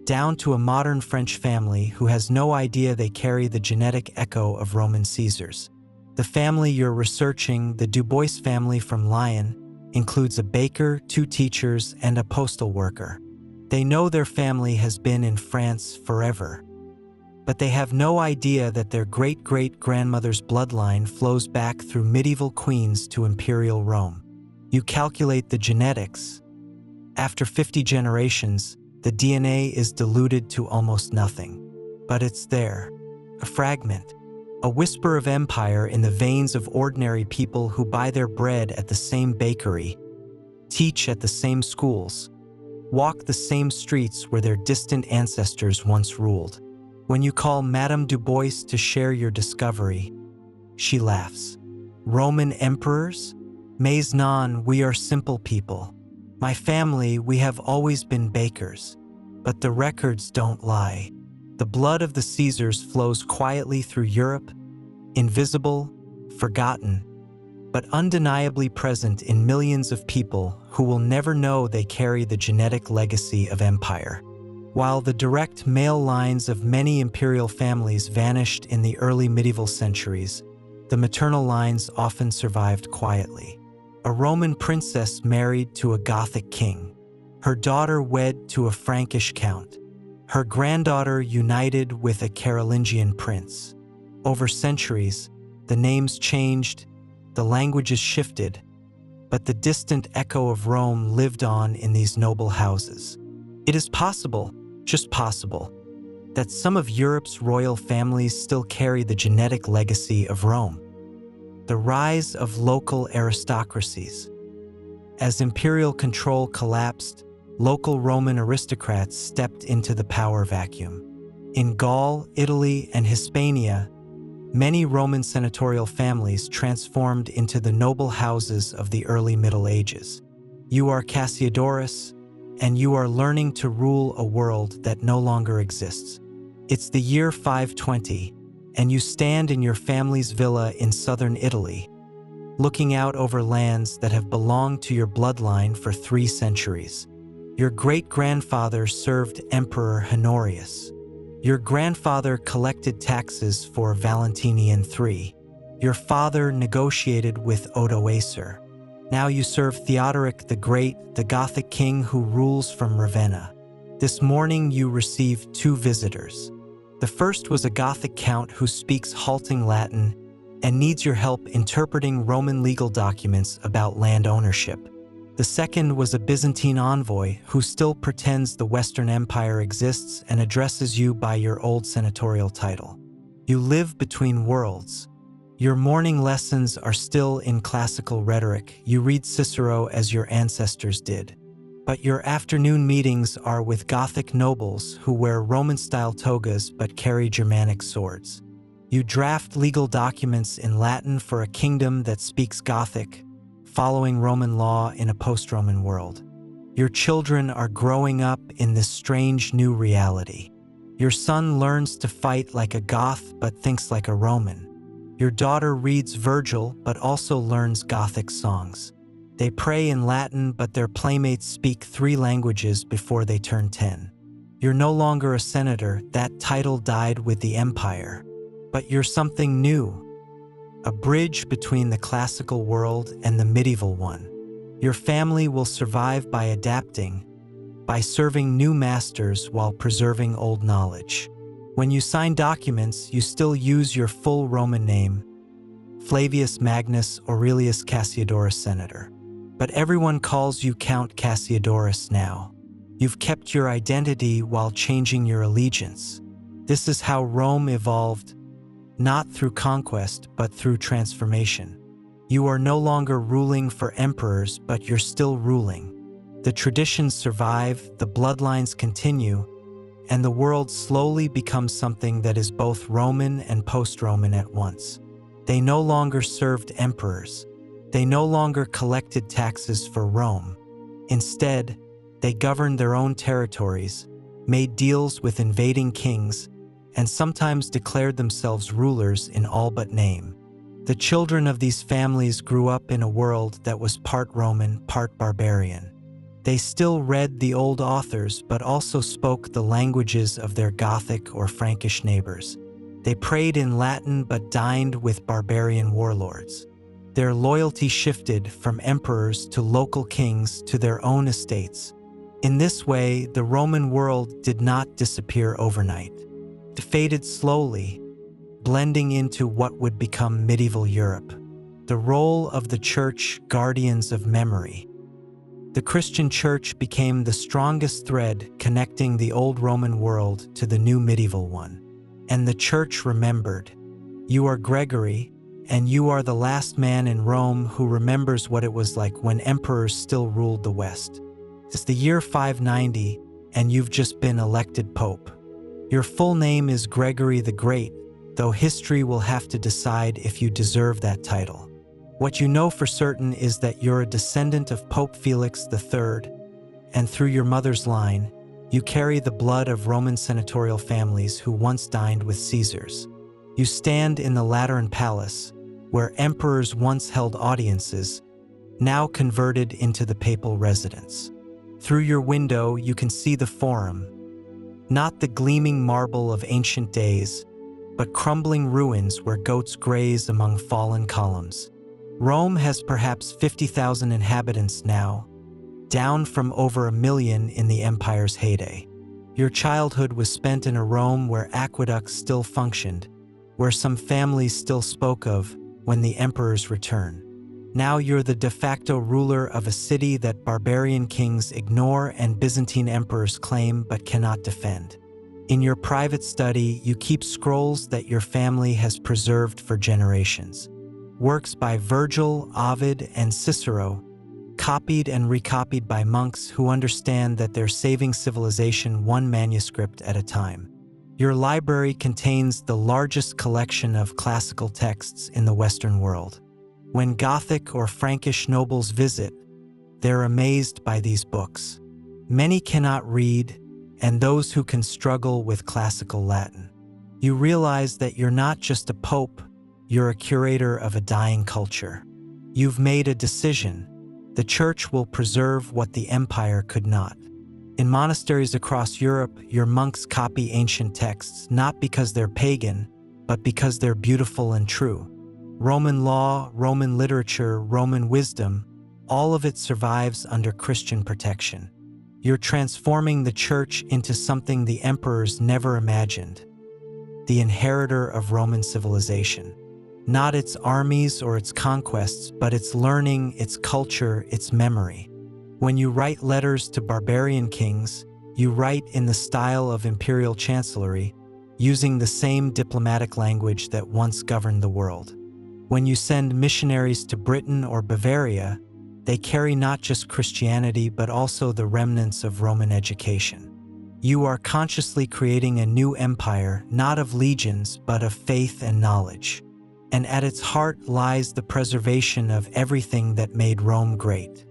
Speaker 1: down to a modern French family who has no idea they carry the genetic echo of Roman Caesars. The family you're researching, the Dubois family from Lyon, includes a baker, 2 teachers, and a postal worker. They know their family has been in France forever, but they have no idea that their great-great-grandmother's bloodline flows back through medieval queens to imperial Rome. You calculate the genetics. After 50 generations, the DNA is diluted to almost nothing. But it's there, a fragment, a whisper of empire in the veins of ordinary people who buy their bread at the same bakery, teach at the same schools, walk the same streets where their distant ancestors once ruled. When you call Madame Dubois to share your discovery, she laughs. Roman emperors? Mais non, we are simple people. My family, we have always been bakers. But the records don't lie. The blood of the Caesars flows quietly through Europe, invisible, forgotten, but undeniably present in millions of people who will never know they carry the genetic legacy of empire. While the direct male lines of many imperial families vanished in the early medieval centuries, the maternal lines often survived quietly. A Roman princess married to a Gothic king. Her daughter wed to a Frankish count. Her granddaughter united with a Carolingian prince. Over centuries, the names changed, the languages shifted, but the distant echo of Rome lived on in these noble houses. It is possible, just possible, that some of Europe's royal families still carry the genetic legacy of Rome. The rise of local aristocracies. As imperial control collapsed, local Roman aristocrats stepped into the power vacuum. In Gaul, Italy, and Hispania, many Roman senatorial families transformed into the noble houses of the early Middle Ages. You are Cassiodorus, and you are learning to rule a world that no longer exists. It's the year 520, and you stand in your family's villa in southern Italy, looking out over lands that have belonged to your bloodline for 3 centuries. Your great-grandfather served Emperor Honorius. Your grandfather collected taxes for Valentinian III. Your father negotiated with Odoacer. Now you serve Theodoric the Great, the Gothic king who rules from Ravenna. This morning you received 2 visitors. The first was a Gothic count who speaks halting Latin and needs your help interpreting Roman legal documents about land ownership. The second was a Byzantine envoy who still pretends the Western Empire exists and addresses you by your old senatorial title. You live between worlds. Your morning lessons are still in classical rhetoric. You read Cicero as your ancestors did. But your afternoon meetings are with Gothic nobles who wear Roman-style togas but carry Germanic swords. You draft legal documents in Latin for a kingdom that speaks Gothic, following Roman law in a post-Roman world. Your children are growing up in this strange new reality. Your son learns to fight like a Goth but thinks like a Roman. Your daughter reads Virgil but also learns Gothic songs. They pray in Latin but their playmates speak 3 languages before they turn 10. You're no longer a senator, that title died with the empire. But you're something new. A bridge between the classical world and the medieval one. Your family will survive by adapting, by serving new masters while preserving old knowledge. When you sign documents, you still use your full Roman name, Flavius Magnus Aurelius Cassiodorus Senator. But everyone calls you Count Cassiodorus now. You've kept your identity while changing your allegiance. This is how Rome evolved, not through conquest, but through transformation. You are no longer ruling for emperors, but you're still ruling. The traditions survive, the bloodlines continue, and the world slowly becomes something that is both Roman and post-Roman at once. They no longer served emperors. They no longer collected taxes for Rome. Instead, they governed their own territories, made deals with invading kings, and sometimes declared themselves rulers in all but name. The children of these families grew up in a world that was part Roman, part barbarian. They still read the old authors, but also spoke the languages of their Gothic or Frankish neighbors. They prayed in Latin but dined with barbarian warlords. Their loyalty shifted from emperors to local kings to their own estates. In this way, the Roman world did not disappear overnight. It faded slowly, blending into what would become medieval Europe. The role of the church, guardians of memory. The Christian church became the strongest thread connecting the old Roman world to the new medieval one. And the church remembered. You are Gregory, and you are the last man in Rome who remembers what it was like when emperors still ruled the West. It's the year 590, and you've just been elected pope. Your full name is Gregory the Great, though history will have to decide if you deserve that title. What you know for certain is that you're a descendant of Pope Felix III, and through your mother's line, you carry the blood of Roman senatorial families who once dined with Caesars. You stand in the Lateran Palace, where emperors once held audiences, now converted into the papal residence. Through your window, you can see the Forum, not the gleaming marble of ancient days, but crumbling ruins where goats graze among fallen columns. Rome has perhaps 50,000 inhabitants now, down from over 1 million in the empire's heyday. Your childhood was spent in a Rome where aqueducts still functioned, where some families still spoke of when the emperors return. Now you're the de facto ruler of a city that barbarian kings ignore and Byzantine emperors claim but cannot defend. In your private study, you keep scrolls that your family has preserved for generations. Works by Virgil, Ovid, and Cicero, copied and recopied by monks who understand that they're saving civilization one manuscript at a time. Your library contains the largest collection of classical texts in the Western world. When Gothic or Frankish nobles visit, they're amazed by these books. Many cannot read, and those who can struggle with classical Latin. You realize that you're not just a pope, you're a curator of a dying culture. You've made a decision. The church will preserve what the empire could not. In monasteries across Europe, your monks copy ancient texts not because they're pagan, but because they're beautiful and true. Roman law, Roman literature, Roman wisdom, all of it survives under Christian protection. You're transforming the church into something the emperors never imagined, the inheritor of Roman civilization. Not its armies or its conquests, but its learning, its culture, its memory. When you write letters to barbarian kings, you write in the style of imperial chancellery, using the same diplomatic language that once governed the world. When you send missionaries to Britain or Bavaria, they carry not just Christianity but also the remnants of Roman education. You are consciously creating a new empire, not of legions, but of faith and knowledge. And at its heart lies the preservation of everything that made Rome great.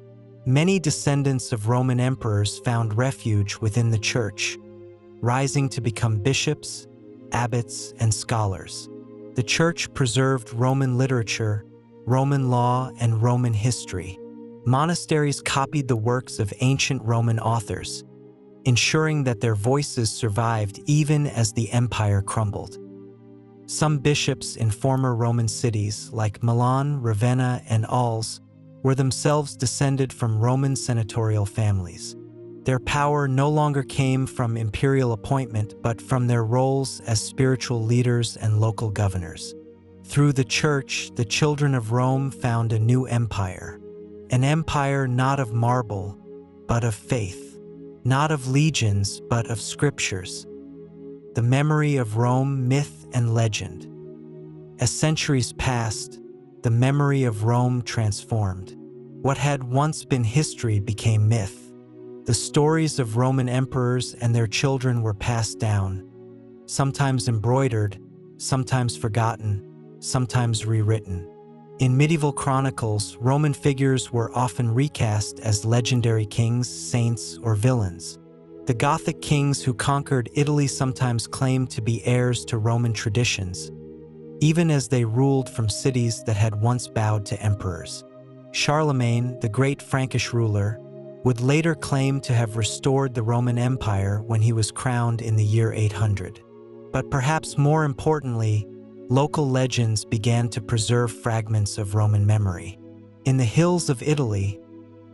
Speaker 1: Many descendants of Roman emperors found refuge within the church, rising to become bishops, abbots, and scholars. The church preserved Roman literature, Roman law, and Roman history. Monasteries copied the works of ancient Roman authors, ensuring that their voices survived even as the empire crumbled. Some bishops in former Roman cities like Milan, Ravenna, and Arles were themselves descended from Roman senatorial families. Their power no longer came from imperial appointment but from their roles as spiritual leaders and local governors. Through the church, the children of Rome found a new empire. An empire not of marble, but of faith. Not of legions, but of scriptures. The memory of Rome, myth and legend. As centuries passed, the memory of Rome transformed. What had once been history became myth. The stories of Roman emperors and their children were passed down, sometimes embroidered, sometimes forgotten, sometimes rewritten. In medieval chronicles, Roman figures were often recast as legendary kings, saints, or villains. The Gothic kings who conquered Italy sometimes claimed to be heirs to Roman traditions, even as they ruled from cities that had once bowed to emperors. Charlemagne, the great Frankish ruler, would later claim to have restored the Roman Empire when he was crowned in the year 800. But perhaps more importantly, local legends began to preserve fragments of Roman memory. In the hills of Italy,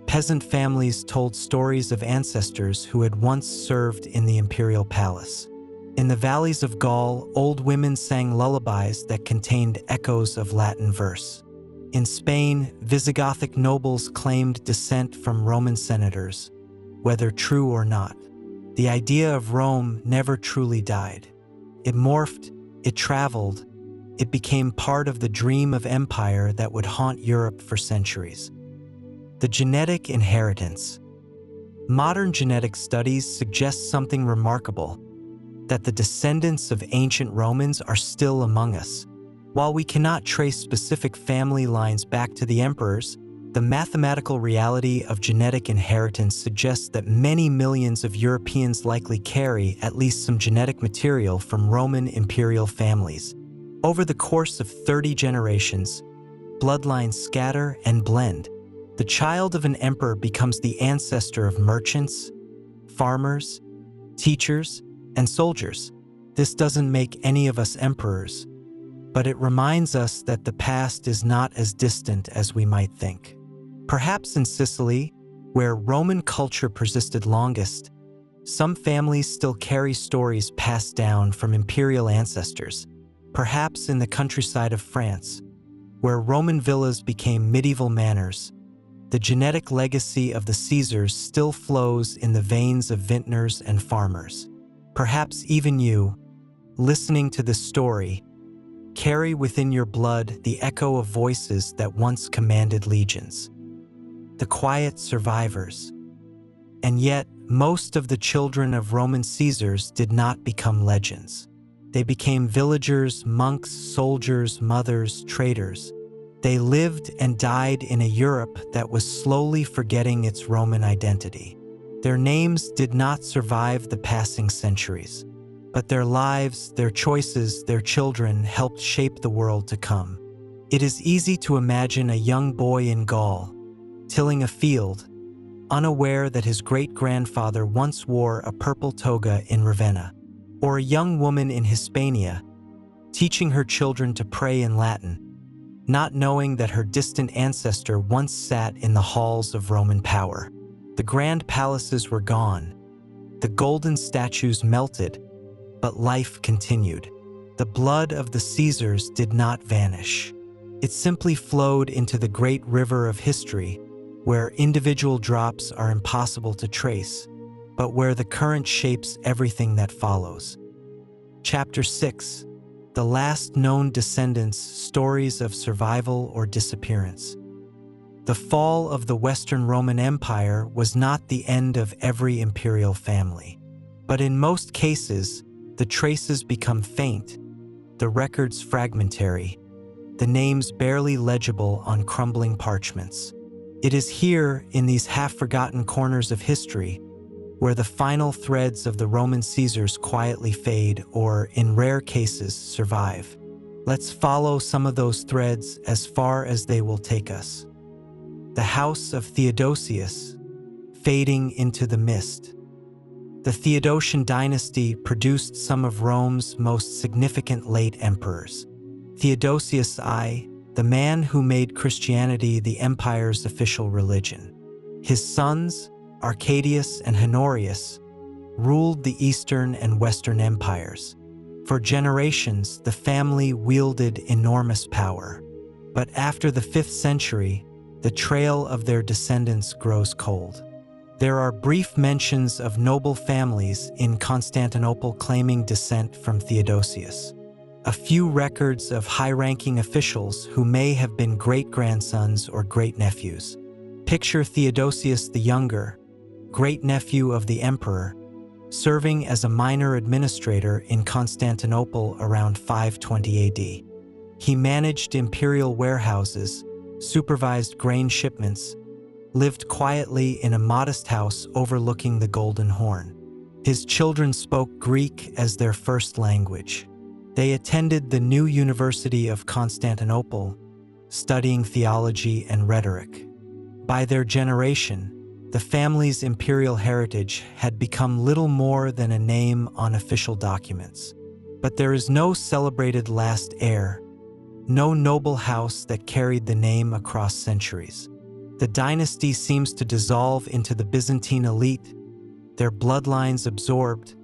Speaker 1: peasant families told stories of ancestors who had once served in the imperial palace. In the valleys of Gaul, old women sang lullabies that contained echoes of Latin verse. In Spain, Visigothic nobles claimed descent from Roman senators, whether true or not. The idea of Rome never truly died. It morphed, it traveled, it became part of the dream of empire that would haunt Europe for centuries. The genetic inheritance. Modern genetic studies suggest something remarkable, that the descendants of ancient Romans are still among us. While we cannot trace specific family lines back to the emperors, the mathematical reality of genetic inheritance suggests that many millions of Europeans likely carry at least some genetic material from Roman imperial families. Over the course of 30 generations, bloodlines scatter and blend. The child of an emperor becomes the ancestor of merchants, farmers, teachers, and soldiers. This doesn't make any of us emperors, but it reminds us that the past is not as distant as we might think. Perhaps in Sicily, where Roman culture persisted longest, some families still carry stories passed down from imperial ancestors. Perhaps in the countryside of France, where Roman villas became medieval manors, the genetic legacy of the Caesars still flows in the veins of vintners and farmers. Perhaps even you, listening to this story, carry within your blood the echo of voices that once commanded legions. The quiet survivors. And yet, most of the children of Roman Caesars did not become legends. They became villagers, monks, soldiers, mothers, traders. They lived and died in a Europe that was slowly forgetting its Roman identity. Their names did not survive the passing centuries, but their lives, their choices, their children helped shape the world to come. It is easy to imagine a young boy in Gaul, tilling a field, unaware that his great-grandfather once wore a purple toga in Ravenna. Or a young woman in Hispania, teaching her children to pray in Latin, not knowing that her distant ancestor once sat in the halls of Roman power. The grand palaces were gone. The golden statues melted, but life continued. The blood of the Caesars did not vanish. It simply flowed into the great river of history, where individual drops are impossible to trace, but where the current shapes everything that follows. Chapter 6: The Last Known Descendants: Stories of Survival or Disappearance. The fall of the Western Roman Empire was not the end of every imperial family. But in most cases, the traces become faint, the records fragmentary, the names barely legible on crumbling parchments. It is here, in these half-forgotten corners of history, where the final threads of the Roman Caesars quietly fade or, in rare cases, survive. Let's follow some of those threads as far as they will take us. The House of Theodosius, fading into the mist. The Theodosian dynasty produced some of Rome's most significant late emperors. Theodosius I, the man who made Christianity the empire's official religion. His sons, Arcadius and Honorius, ruled the Eastern and Western empires. For generations, the family wielded enormous power. But after the 5th century, the trail of their descendants grows cold. There are brief mentions of noble families in Constantinople claiming descent from Theodosius. A few records of high-ranking officials who may have been great-grandsons or great-nephews. Picture Theodosius the Younger, great-nephew of the emperor, serving as a minor administrator in Constantinople around 520 AD. He managed imperial warehouses, supervised grain shipments, lived quietly in a modest house overlooking the Golden Horn. His children spoke Greek as their first language. They attended the new University of Constantinople, studying theology and rhetoric. By their generation, the family's imperial heritage had become little more than a name on official documents. But there is no celebrated last heir, no noble house that carried the name across centuries. The dynasty seems to dissolve into the Byzantine elite, their bloodlines absorbed,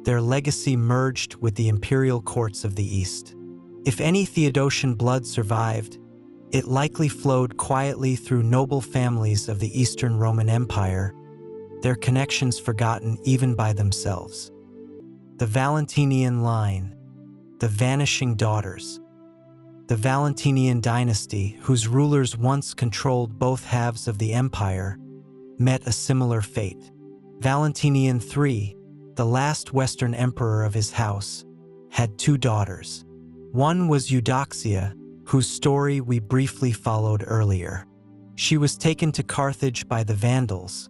Speaker 1: their legacy merged with the imperial courts of the East. If any Theodosian blood survived, it likely flowed quietly through noble families of the Eastern Roman Empire, their connections forgotten even by themselves. The Valentinian line, the vanishing daughters. The Valentinian dynasty, whose rulers once controlled both halves of the empire, met a similar fate. Valentinian III, the last Western emperor of his house, had 2 daughters. One was Eudoxia, whose story we briefly followed earlier. She was taken to Carthage by the Vandals,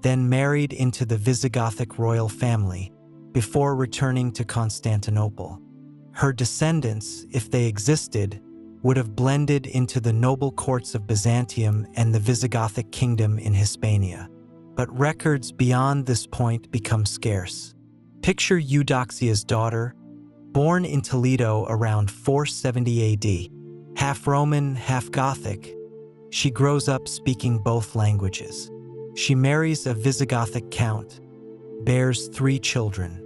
Speaker 1: then married into the Visigothic royal family, before returning to Constantinople. Her descendants, if they existed, would have blended into the noble courts of Byzantium and the Visigothic kingdom in Hispania. But records beyond this point become scarce. Picture Eudoxia's daughter, born in Toledo around 470 AD. Half Roman, half Gothic, she grows up speaking both languages. She marries a Visigothic count, bears 3 children.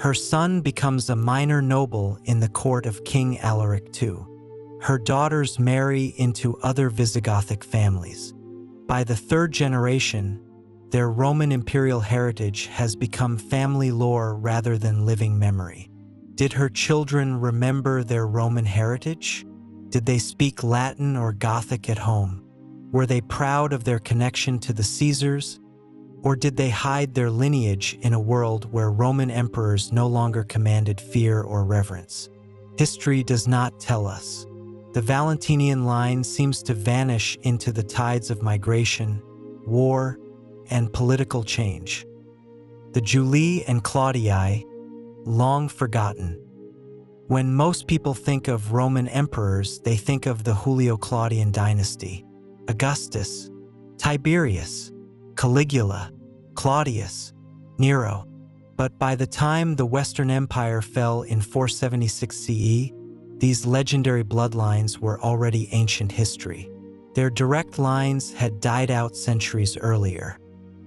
Speaker 1: Her son becomes a minor noble in the court of King Alaric II. Her daughters marry into other Visigothic families. By the 3rd generation, their Roman imperial heritage has become family lore rather than living memory. Did her children remember their Roman heritage? Did they speak Latin or Gothic at home? Were they proud of their connection to the Caesars? Or did they hide their lineage in a world where Roman emperors no longer commanded fear or reverence? History does not tell us. The Valentinian line seems to vanish into the tides of migration, war, and political change. The Julii and Claudii, long forgotten. When most people think of Roman emperors, they think of the Julio-Claudian dynasty. Augustus, Tiberius, Caligula, Claudius, Nero. But by the time the Western Empire fell in 476 CE, these legendary bloodlines were already ancient history. Their direct lines had died out centuries earlier.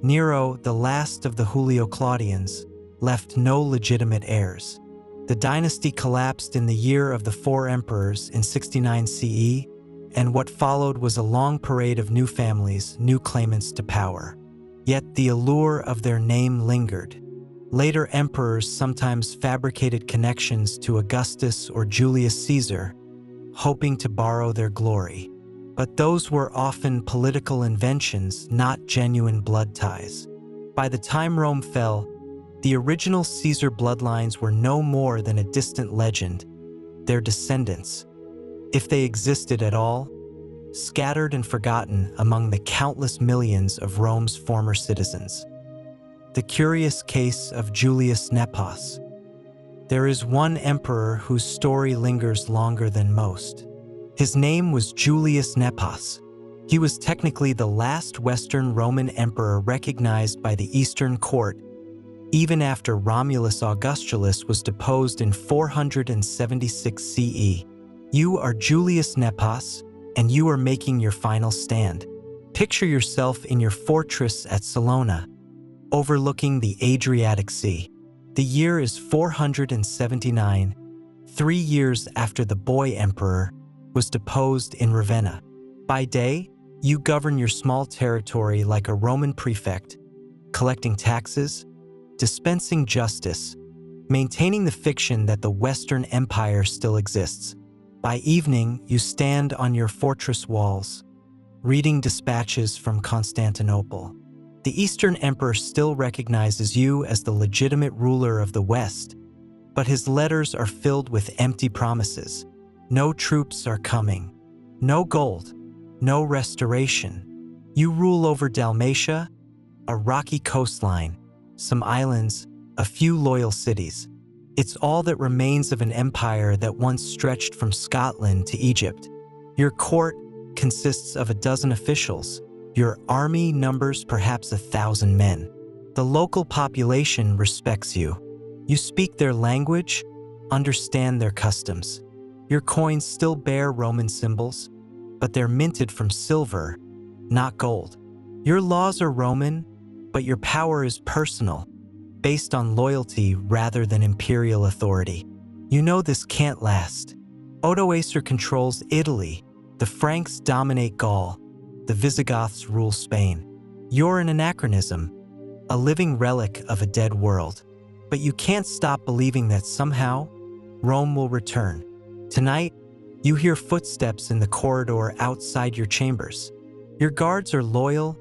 Speaker 1: Nero, the last of the Julio-Claudians, left no legitimate heirs. The dynasty collapsed in the year of the four emperors in 69 CE, and what followed was a long parade of new families, new claimants to power. Yet the allure of their name lingered. Later emperors sometimes fabricated connections to Augustus or Julius Caesar, hoping to borrow their glory. But those were often political inventions, not genuine blood ties. By the time Rome fell, the original Caesar bloodlines were no more than a distant legend. Their descendants, if they existed at all, scattered and forgotten among the countless millions of Rome's former citizens. The curious case of Julius Nepos. There is one emperor whose story lingers longer than most. His name was Julius Nepos. He was technically the last Western Roman emperor recognized by the Eastern court, even after Romulus Augustulus was deposed in 476 CE. You are Julius Nepos, and you are making your final stand. Picture yourself in your fortress at Salona, overlooking the Adriatic Sea. The year is 479, 3 years after the boy emperor was deposed in Ravenna. By day, you govern your small territory like a Roman prefect, collecting taxes, dispensing justice, maintaining the fiction that the Western Empire still exists. By evening, you stand on your fortress walls, reading dispatches from Constantinople. The Eastern Emperor still recognizes you as the legitimate ruler of the West, but his letters are filled with empty promises. No troops are coming, no gold, no restoration. You rule over Dalmatia, a rocky coastline, some islands, a few loyal cities. It's all that remains of an empire that once stretched from Scotland to Egypt. Your court consists of a dozen officials. Your army numbers perhaps 1,000 men. The local population respects you. You speak their language, understand their customs. Your coins still bear Roman symbols, but they're minted from silver, not gold. Your laws are Roman, but your power is personal, based on loyalty rather than imperial authority. You know this can't last. Odoacer controls Italy, the Franks dominate Gaul, the Visigoths rule Spain. You're an anachronism, a living relic of a dead world. But you can't stop believing that somehow, Rome will return. Tonight, you hear footsteps in the corridor outside your chambers. Your guards are loyal,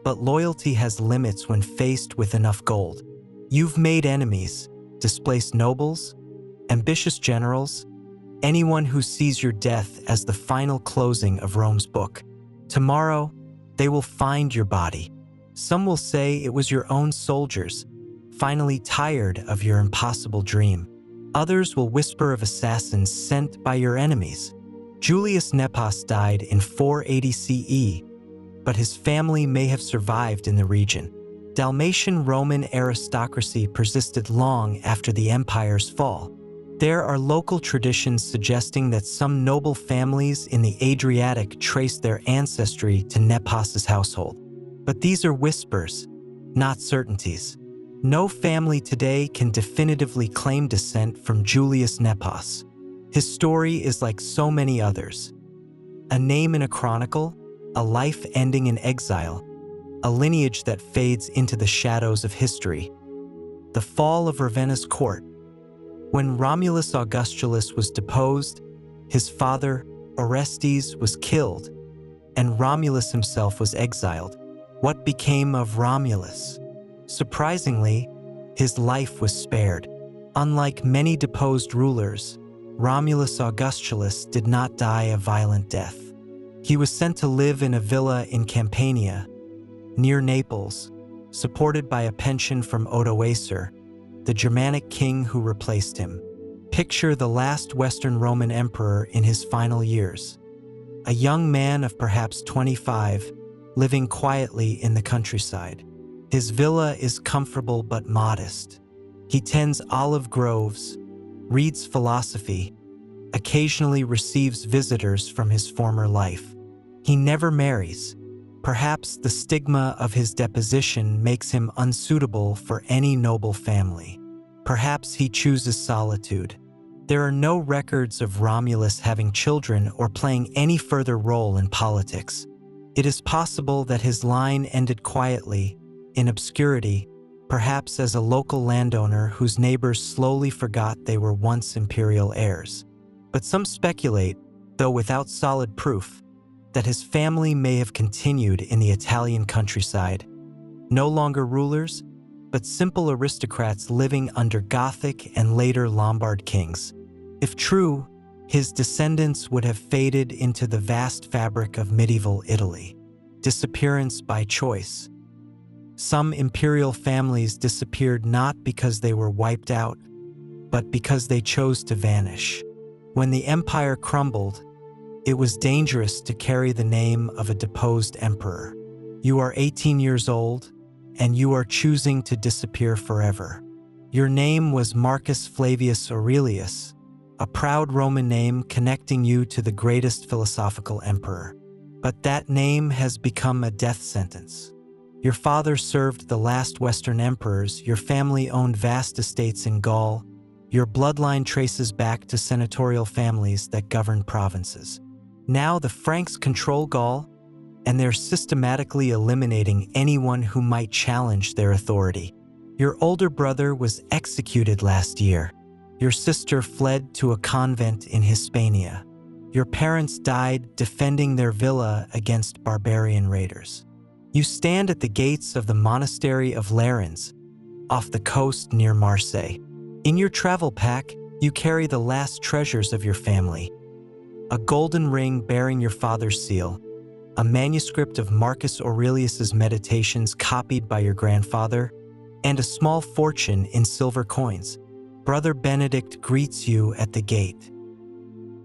Speaker 1: but loyalty has limits when faced with enough gold. You've made enemies, displaced nobles, ambitious generals, anyone who sees your death as the final closing of Rome's book. Tomorrow, they will find your body. Some will say it was your own soldiers, finally tired of your impossible dream. Others will whisper of assassins sent by your enemies. Julius Nepos died in 480 CE, but his family may have survived in the region. Dalmatian Roman aristocracy persisted long after the empire's fall. There are local traditions suggesting that some noble families in the Adriatic trace their ancestry to Nepos's household. But these are whispers, not certainties. No family today can definitively claim descent from Julius Nepos. His story is like so many others. A name in a chronicle, a life ending in exile, a lineage that fades into the shadows of history. The fall of Ravenna's court. When Romulus Augustulus was deposed, his father, Orestes, was killed, and Romulus himself was exiled. What became of Romulus? Surprisingly, his life was spared. Unlike many deposed rulers, Romulus Augustulus did not die a violent death. He was sent to live in a villa in Campania, near Naples, supported by a pension from Odoacer, the Germanic king who replaced him. Picture the last Western Roman emperor in his final years. A young man of perhaps 25, living quietly in the countryside. His villa is comfortable but modest. He tends olive groves, reads philosophy, occasionally receives visitors from his former life. He never marries. Perhaps the stigma of his deposition makes him unsuitable for any noble family. Perhaps he chooses solitude. There are no records of Romulus having children or playing any further role in politics. It is possible that his line ended quietly, in obscurity, perhaps as a local landowner whose neighbors slowly forgot they were once imperial heirs. But some speculate, though without solid proof, that his family may have continued in the Italian countryside, no longer rulers, but simple aristocrats living under Gothic and later Lombard kings. If true, his descendants would have faded into the vast fabric of medieval Italy. Disappearance by choice. Some imperial families disappeared not because they were wiped out, but because they chose to vanish. When the empire crumbled, it was dangerous to carry the name of a deposed emperor. You are 18 years old, and you are choosing to disappear forever. Your name was Marcus Flavius Aurelius, a proud Roman name connecting you to the greatest philosophical emperor. But that name has become a death sentence. Your father served the last Western emperors, your family owned vast estates in Gaul, your bloodline traces back to senatorial families that governed provinces. Now the Franks control Gaul, and they're systematically eliminating anyone who might challenge their authority. Your older brother was executed last year. Your sister fled to a convent in Hispania. Your parents died defending their villa against barbarian raiders. You stand at the gates of the monastery of Larens, off the coast near Marseille. In your travel pack, you carry the last treasures of your family: a golden ring bearing your father's seal, a manuscript of Marcus Aurelius's Meditations copied by your grandfather, and a small fortune in silver coins. Brother Benedict greets you at the gate.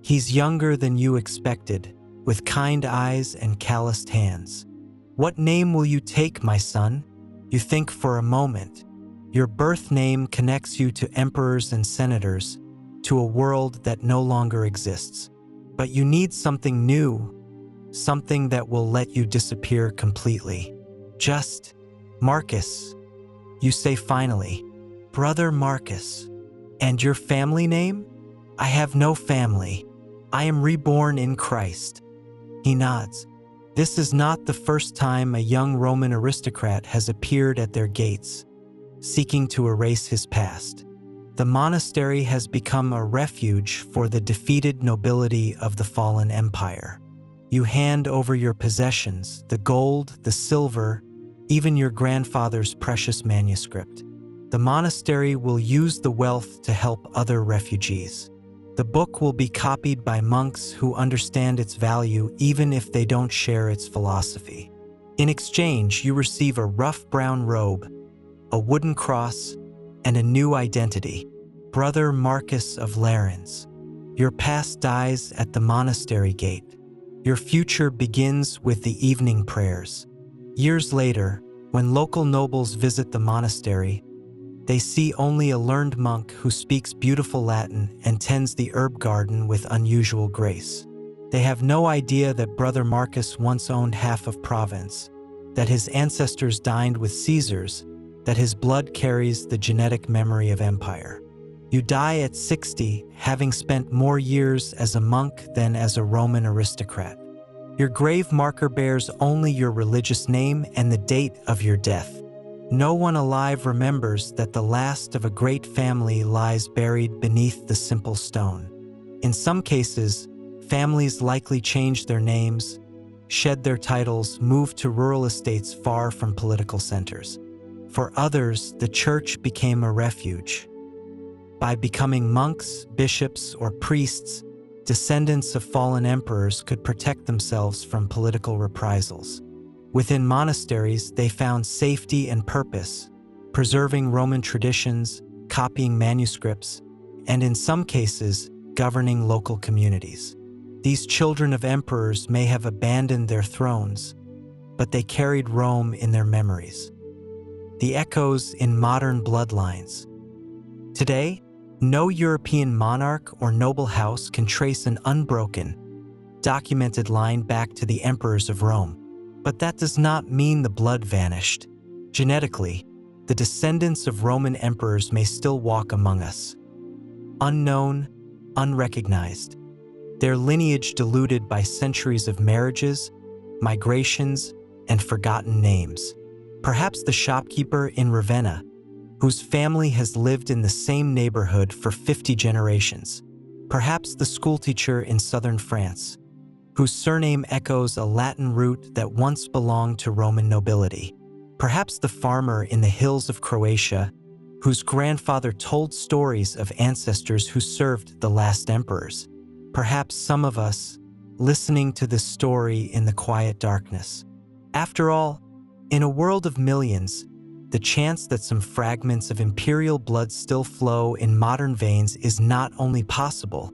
Speaker 1: He's younger than you expected, with kind eyes and calloused hands. What name will you take, my son? You think for a moment. Your birth name connects you to emperors and senators, to a world that no longer exists. But you need something new, something that will let you disappear completely. Just Marcus, you say finally. Brother Marcus. And your family name? I have no family. I am reborn in Christ. He nods. This is not the first time a young Roman aristocrat has appeared at their gates, seeking to erase his past. The monastery has become a refuge for the defeated nobility of the fallen empire. You hand over your possessions, the gold, the silver, even your grandfather's precious manuscript. The monastery will use the wealth to help other refugees. The book will be copied by monks who understand its value even if they don't share its philosophy. In exchange, you receive a rough brown robe, a wooden cross, and a new identity: Brother Marcus of Larens. Your past dies at the monastery gate. Your future begins with the evening prayers. Years later, when local nobles visit the monastery, they see only a learned monk who speaks beautiful Latin and tends the herb garden with unusual grace. They have no idea that Brother Marcus once owned half of Provence, that his ancestors dined with Caesars, that his blood carries the genetic memory of empire. You die at 60, having spent more years as a monk than as a Roman aristocrat. Your grave marker bears only your religious name and the date of your death. No one alive remembers that the last of a great family lies buried beneath the simple stone. In some cases, families likely change their names, shed their titles, move to rural estates far from political centers. For others, the church became a refuge. By becoming monks, bishops, or priests, descendants of fallen emperors could protect themselves from political reprisals. Within monasteries, they found safety and purpose, preserving Roman traditions, copying manuscripts, and in some cases, governing local communities. These children of emperors may have abandoned their thrones, but they carried Rome in their memories. The echoes in modern bloodlines. Today, no European monarch or noble house can trace an unbroken, documented line back to the emperors of Rome. But that does not mean the blood vanished. Genetically, the descendants of Roman emperors may still walk among us. Unknown, unrecognized, their lineage diluted by centuries of marriages, migrations, and forgotten names. Perhaps the shopkeeper in Ravenna, whose family has lived in the same neighborhood for 50 generations. Perhaps the schoolteacher in southern France, whose surname echoes a Latin root that once belonged to Roman nobility. Perhaps the farmer in the hills of Croatia, whose grandfather told stories of ancestors who served the last emperors. Perhaps some of us, listening to this story in the quiet darkness. After all, in a world of millions, the chance that some fragments of imperial blood still flow in modern veins is not only possible,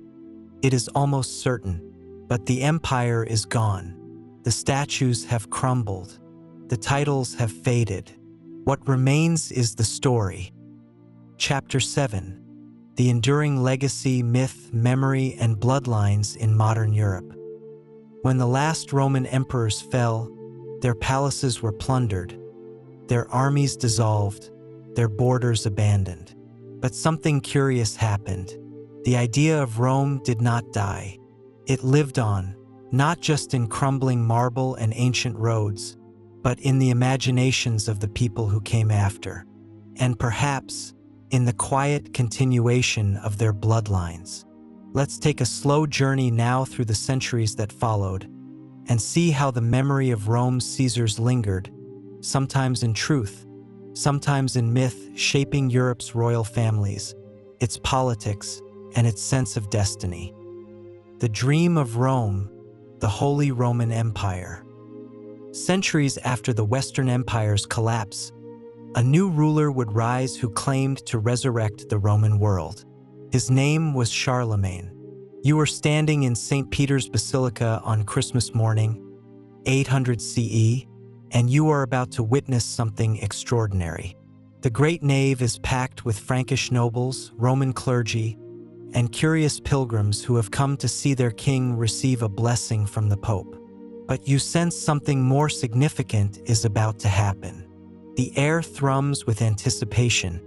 Speaker 1: it is almost certain. But the empire is gone. The statues have crumbled. The titles have faded. What remains is the story. Chapter 7. The enduring legacy, myth, memory, and bloodlines in modern Europe. When the last Roman emperors fell, their palaces were plundered, their armies dissolved, their borders abandoned. But something curious happened. The idea of Rome did not die. It lived on, not just in crumbling marble and ancient roads, but in the imaginations of the people who came after, and perhaps in the quiet continuation of their bloodlines. Let's take a slow journey now through the centuries that followed, and see how the memory of Rome's Caesars lingered, sometimes in truth, sometimes in myth, shaping Europe's royal families, its politics, and its sense of destiny. The dream of Rome, the Holy Roman Empire. Centuries after the Western Empire's collapse, a new ruler would rise who claimed to resurrect the Roman world. His name was Charlemagne. You were standing in St. Peter's Basilica on Christmas morning, 800 CE, and you are about to witness something extraordinary. The great nave is packed with Frankish nobles, Roman clergy, and curious pilgrims who have come to see their king receive a blessing from the Pope. But you sense something more significant is about to happen. The air thrums with anticipation,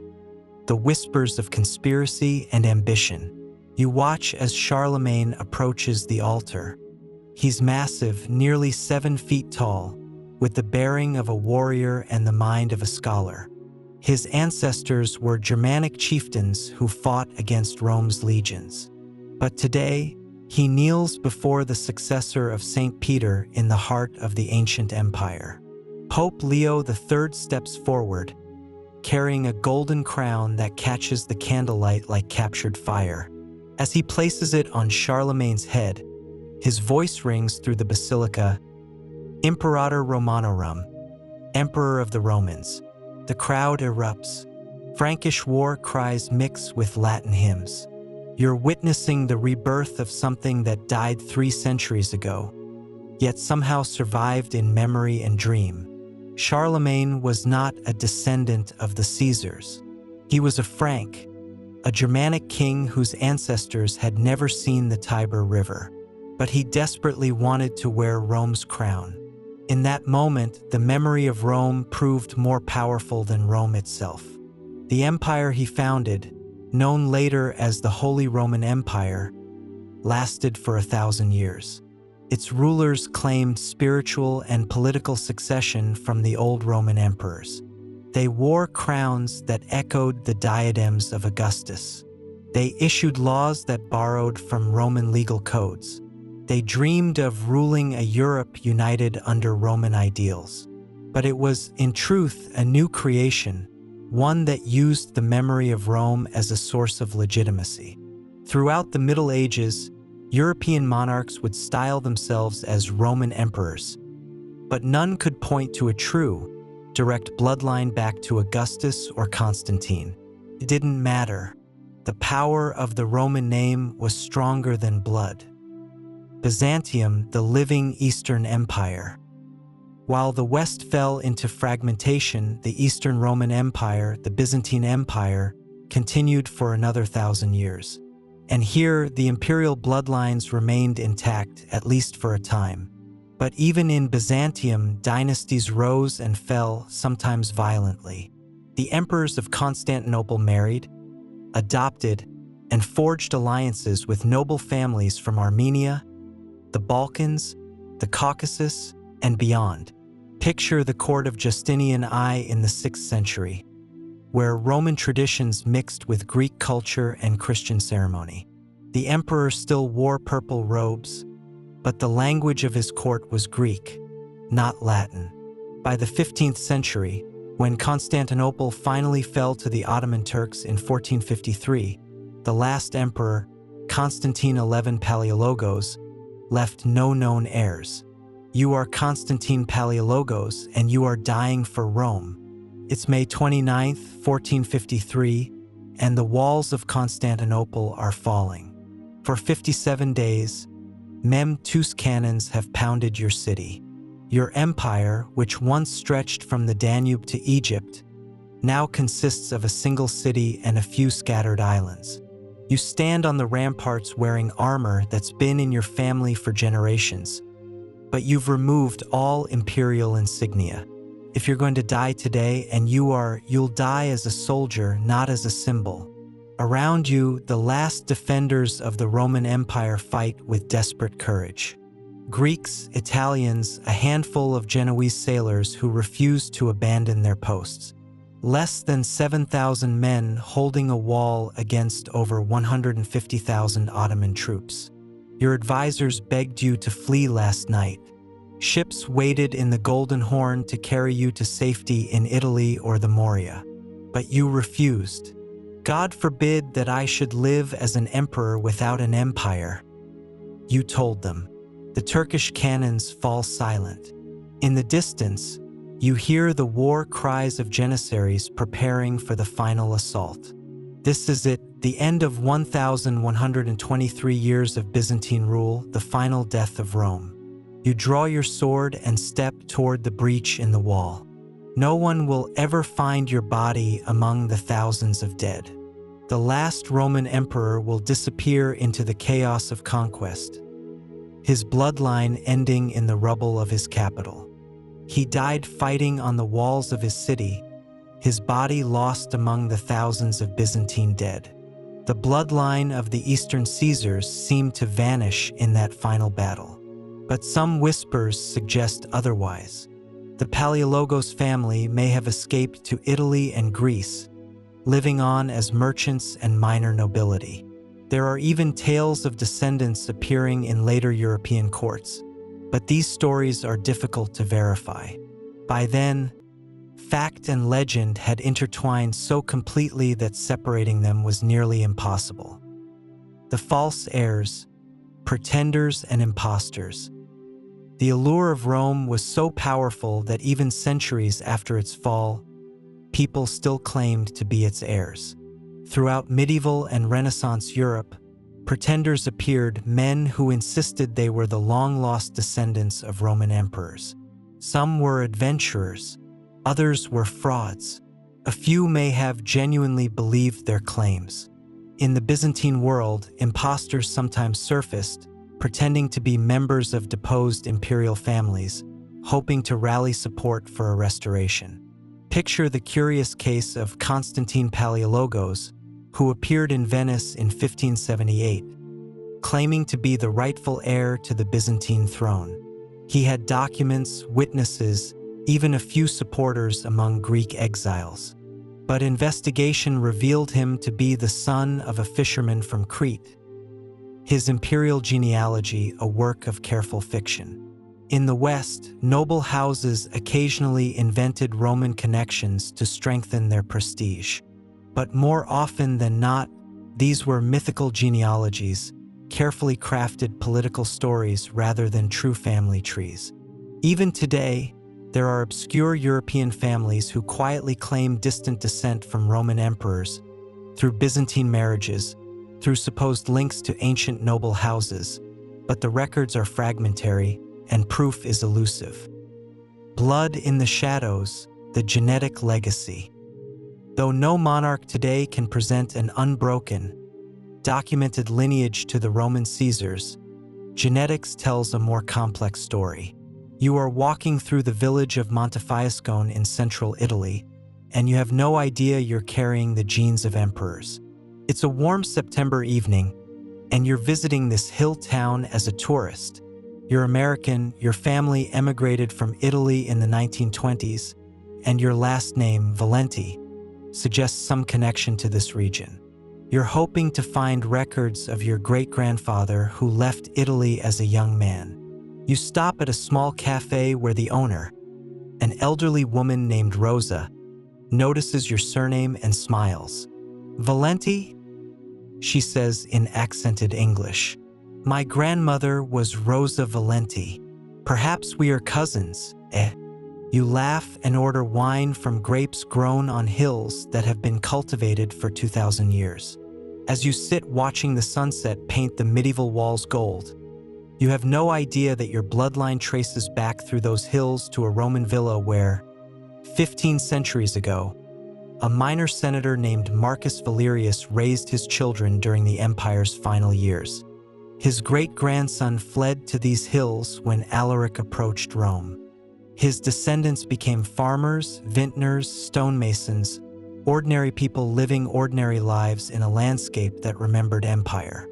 Speaker 1: the whispers of conspiracy and ambition. You watch as Charlemagne approaches the altar. He's massive, nearly 7 feet tall, with the bearing of a warrior and the mind of a scholar. His ancestors were Germanic chieftains who fought against Rome's legions. But today, he kneels before the successor of St. Peter in the heart of the ancient empire. Pope Leo III steps forward, carrying a golden crown that catches the candlelight like captured fire. As he places it on Charlemagne's head, his voice rings through the basilica, Imperator Romanorum, Emperor of the Romans. The crowd erupts. Frankish war cries mix with Latin hymns. You're witnessing the rebirth of something that died 3 centuries ago, yet somehow survived in memory and dream. Charlemagne was not a descendant of the Caesars. He was a Frank, a Germanic king whose ancestors had never seen the Tiber River. But he desperately wanted to wear Rome's crown. In that moment, the memory of Rome proved more powerful than Rome itself. The empire he founded, known later as the Holy Roman Empire, lasted for 1,000 years. Its rulers claimed spiritual and political succession from the old Roman emperors. They wore crowns that echoed the diadems of Augustus. They issued laws that borrowed from Roman legal codes. They dreamed of ruling a Europe united under Roman ideals. But it was, in truth, a new creation, one that used the memory of Rome as a source of legitimacy. Throughout the Middle Ages, European monarchs would style themselves as Roman emperors, but none could point to a true, direct bloodline back to Augustus or Constantine. It didn't matter. The power of the Roman name was stronger than blood. Byzantium, the living Eastern Empire. While the West fell into fragmentation, the Eastern Roman Empire, the Byzantine Empire, continued for another 1,000 years. And here, the imperial bloodlines remained intact, at least for a time. But even in Byzantium, dynasties rose and fell, sometimes violently. The emperors of Constantinople married, adopted, and forged alliances with noble families from Armenia, the Balkans, the Caucasus, and beyond. Picture the court of Justinian I in the 6th century, where Roman traditions mixed with Greek culture and Christian ceremony. The emperor still wore purple robes, but the language of his court was Greek, not Latin. By the 15th century, when Constantinople finally fell to the Ottoman Turks in 1453, the last emperor, Constantine XI Palaiologos, left no known heirs. You are Constantine Palaiologos, and you are dying for Rome. It's May 29th, 1453, and the walls of Constantinople are falling. For 57 days, Mem Tus cannons have pounded your city. Your empire, which once stretched from the Danube to Egypt, now consists of a single city and a few scattered islands. You stand on the ramparts wearing armor that's been in your family for generations, but you've removed all imperial insignia. If you're going to die today, and you'll die as a soldier, not as a symbol. Around you, the last defenders of the Roman Empire fight with desperate courage. Greeks, Italians, a handful of Genoese sailors who refuse to abandon their posts. Less than 7,000 men holding a wall against over 150,000 Ottoman troops. Your advisors begged you to flee last night. Ships waited in the Golden Horn to carry you to safety in Italy or the Morea. But you refused. God forbid that I should live as an emperor without an empire. You told them. The Turkish cannons fall silent. In the distance, you hear the war cries of Janissaries preparing for the final assault. This is it, the end of 1,123 years of Byzantine rule, the final death of Rome. You draw your sword and step toward the breach in the wall. No one will ever find your body among the thousands of dead. The last Roman emperor will disappear into the chaos of conquest, his bloodline ending in the rubble of his capital. He died fighting on the walls of his city, his body lost among the thousands of Byzantine dead. The bloodline of the Eastern Caesars seemed to vanish in that final battle. But some whispers suggest otherwise. The Palaiologos family may have escaped to Italy and Greece, living on as merchants and minor nobility. There are even tales of descendants appearing in later European courts, but these stories are difficult to verify. By then, fact and legend had intertwined so completely that separating them was nearly impossible. The false heirs, pretenders and impostors. The allure of Rome was so powerful that even centuries after its fall, people still claimed to be its heirs. Throughout medieval and Renaissance Europe, pretenders appeared, men who insisted they were the long-lost descendants of Roman emperors. Some were adventurers, others were frauds. A few may have genuinely believed their claims. In the Byzantine world, impostors sometimes surfaced, pretending to be members of deposed imperial families, hoping to rally support for a restoration. Picture the curious case of Constantine Palaiologos, who appeared in Venice in 1578, claiming to be the rightful heir to the Byzantine throne. He had documents, witnesses, even a few supporters among Greek exiles. But investigation revealed him to be the son of a fisherman from Crete. His imperial genealogy, a work of careful fiction. In the West, noble houses occasionally invented Roman connections to strengthen their prestige. But more often than not, these were mythical genealogies, carefully crafted political stories rather than true family trees. Even today, there are obscure European families who quietly claim distant descent from Roman emperors through Byzantine marriages, through supposed links to ancient noble houses, but the records are fragmentary and proof is elusive. Blood in the shadows, the genetic legacy. Though no monarch today can present an unbroken, documented lineage to the Roman Caesars, genetics tells a more complex story. You are walking through the village of Montefiascone in central Italy, and you have no idea you're carrying the genes of emperors. It's a warm September evening, and you're visiting this hill town as a tourist. You're American, your family emigrated from Italy in the 1920s, and your last name, Valenti, suggests some connection to this region. You're hoping to find records of your great-grandfather who left Italy as a young man. You stop at a small cafe where the owner, an elderly woman named Rosa, notices your surname and smiles. "Valenti?" she says in accented English. "My grandmother was Rosa Valenti. Perhaps we are cousins, eh?" You laugh and order wine from grapes grown on hills that have been cultivated for 2,000 years. As you sit watching the sunset paint the medieval walls gold, you have no idea that your bloodline traces back through those hills to a Roman villa where, 15 centuries ago, a minor senator named Marcus Valerius raised his children during the empire's final years. His great-grandson fled to these hills when Alaric approached Rome. His descendants became farmers, vintners, stonemasons, ordinary people living ordinary lives in a landscape that remembered empire.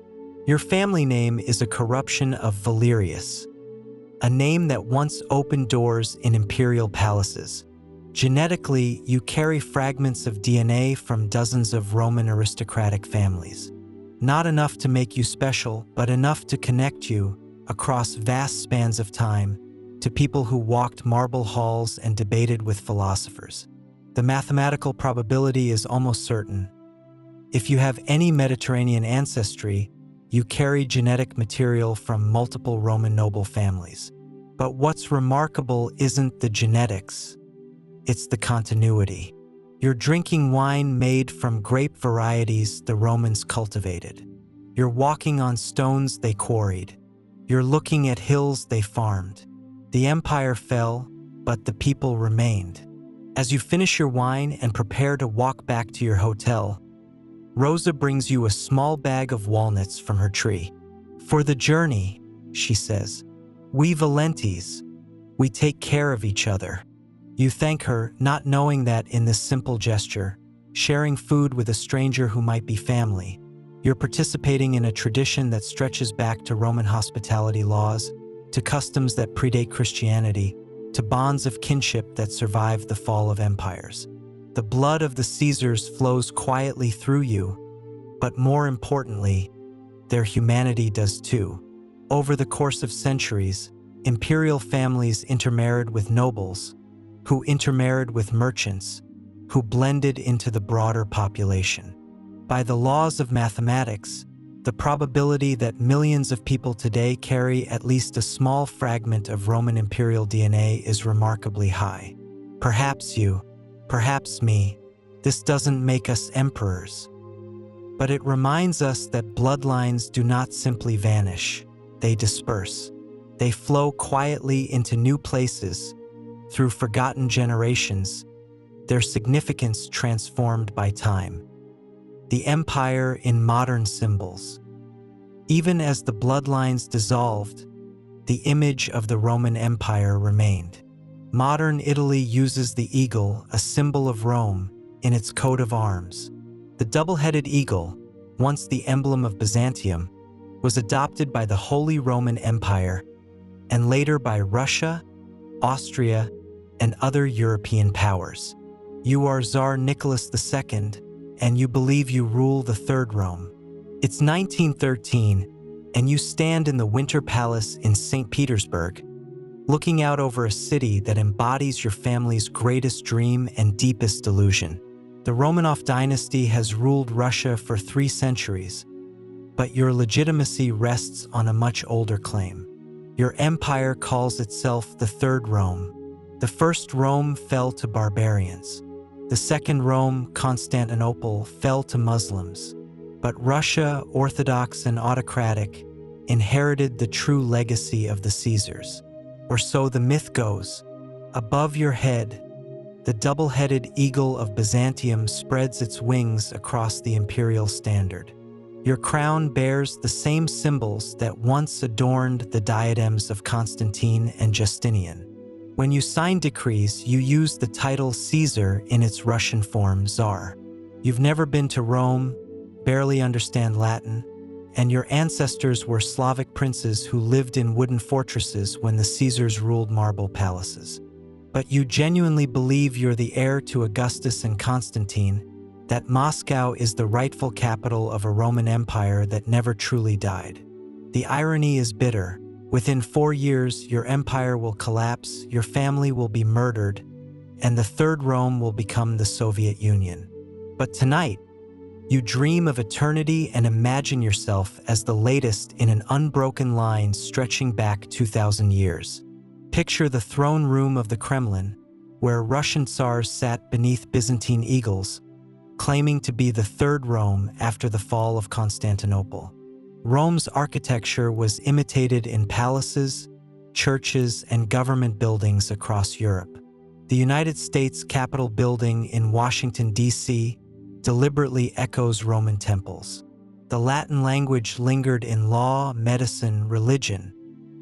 Speaker 1: Your family name is a corruption of Valerius, a name that once opened doors in imperial palaces. Genetically, you carry fragments of DNA from dozens of Roman aristocratic families. Not enough to make you special, but enough to connect you, across vast spans of time, to people who walked marble halls and debated with philosophers. The mathematical probability is almost certain. If you have any Mediterranean ancestry, you carry genetic material from multiple Roman noble families. But what's remarkable isn't the genetics, it's the continuity. You're drinking wine made from grape varieties the Romans cultivated. You're walking on stones they quarried. You're looking at hills they farmed. The empire fell, but the people remained. As you finish your wine and prepare to walk back to your hotel, Rosa brings you a small bag of walnuts from her tree. "For the journey," she says. "We Valentis, we take care of each other." You thank her, not knowing that in this simple gesture, sharing food with a stranger who might be family, you're participating in a tradition that stretches back to Roman hospitality laws, to customs that predate Christianity, to bonds of kinship that survived the fall of empires. The blood of the Caesars flows quietly through you, but more importantly, their humanity does too. Over the course of centuries, imperial families intermarried with nobles, who intermarried with merchants, who blended into the broader population. By the laws of mathematics, the probability that millions of people today carry at least a small fragment of Roman imperial DNA is remarkably high. Perhaps you, perhaps me, this doesn't make us emperors. But it reminds us that bloodlines do not simply vanish, they disperse. They flow quietly into new places, through forgotten generations, their significance transformed by time. The empire in modern symbols. Even as the bloodlines dissolved, the image of the Roman Empire remained. Modern Italy uses the eagle, a symbol of Rome, in its coat of arms. The double-headed eagle, once the emblem of Byzantium, was adopted by the Holy Roman Empire and later by Russia, Austria, and other European powers. You are Tsar Nicholas II, and you believe you rule the Third Rome. It's 1913, and you stand in the Winter Palace in St. Petersburg, looking out over a city that embodies your family's greatest dream and deepest delusion. The Romanov dynasty has ruled Russia for 3 centuries, but your legitimacy rests on a much older claim. Your empire calls itself the Third Rome. The First Rome fell to barbarians. The Second Rome, Constantinople, fell to Muslims. But Russia, orthodox and autocratic, inherited the true legacy of the Caesars. Or so the myth goes, Above your head, the double-headed eagle of Byzantium spreads its wings across the imperial standard. Your crown bears the same symbols that once adorned the diadems of Constantine and Justinian. When you sign decrees, you use the title Caesar in its Russian form, Tsar. You've never been to Rome, barely understand Latin, and your ancestors were Slavic princes who lived in wooden fortresses when the Caesars ruled marble palaces. But you genuinely believe you're the heir to Augustus and Constantine, that Moscow is the rightful capital of a Roman Empire that never truly died. The irony is bitter. Within 4 years, your empire will collapse, your family will be murdered, and the Third Rome will become the Soviet Union. But tonight, you dream of eternity and imagine yourself as the latest in an unbroken line stretching back 2,000 years. Picture the throne room of the Kremlin, where Russian tsars sat beneath Byzantine eagles, claiming to be the Third Rome after the fall of Constantinople. Rome's architecture was imitated in palaces, churches, and government buildings across Europe. The United States Capitol building in Washington, D.C., deliberately echoes Roman temples. The Latin language lingered in law, medicine, religion.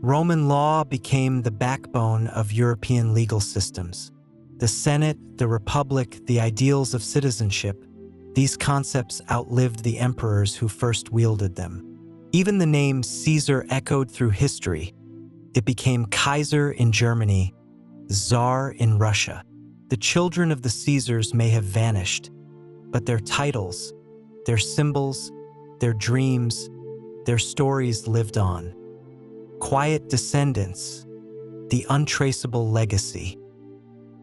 Speaker 1: Roman law became the backbone of European legal systems. The Senate, the Republic, the ideals of citizenship, these concepts outlived the emperors who first wielded them. Even the name Caesar echoed through history. It became Kaiser in Germany, Tsar in Russia. The children of the Caesars may have vanished, but their titles, their symbols, their dreams, their stories lived on. Quiet descendants, the untraceable legacy.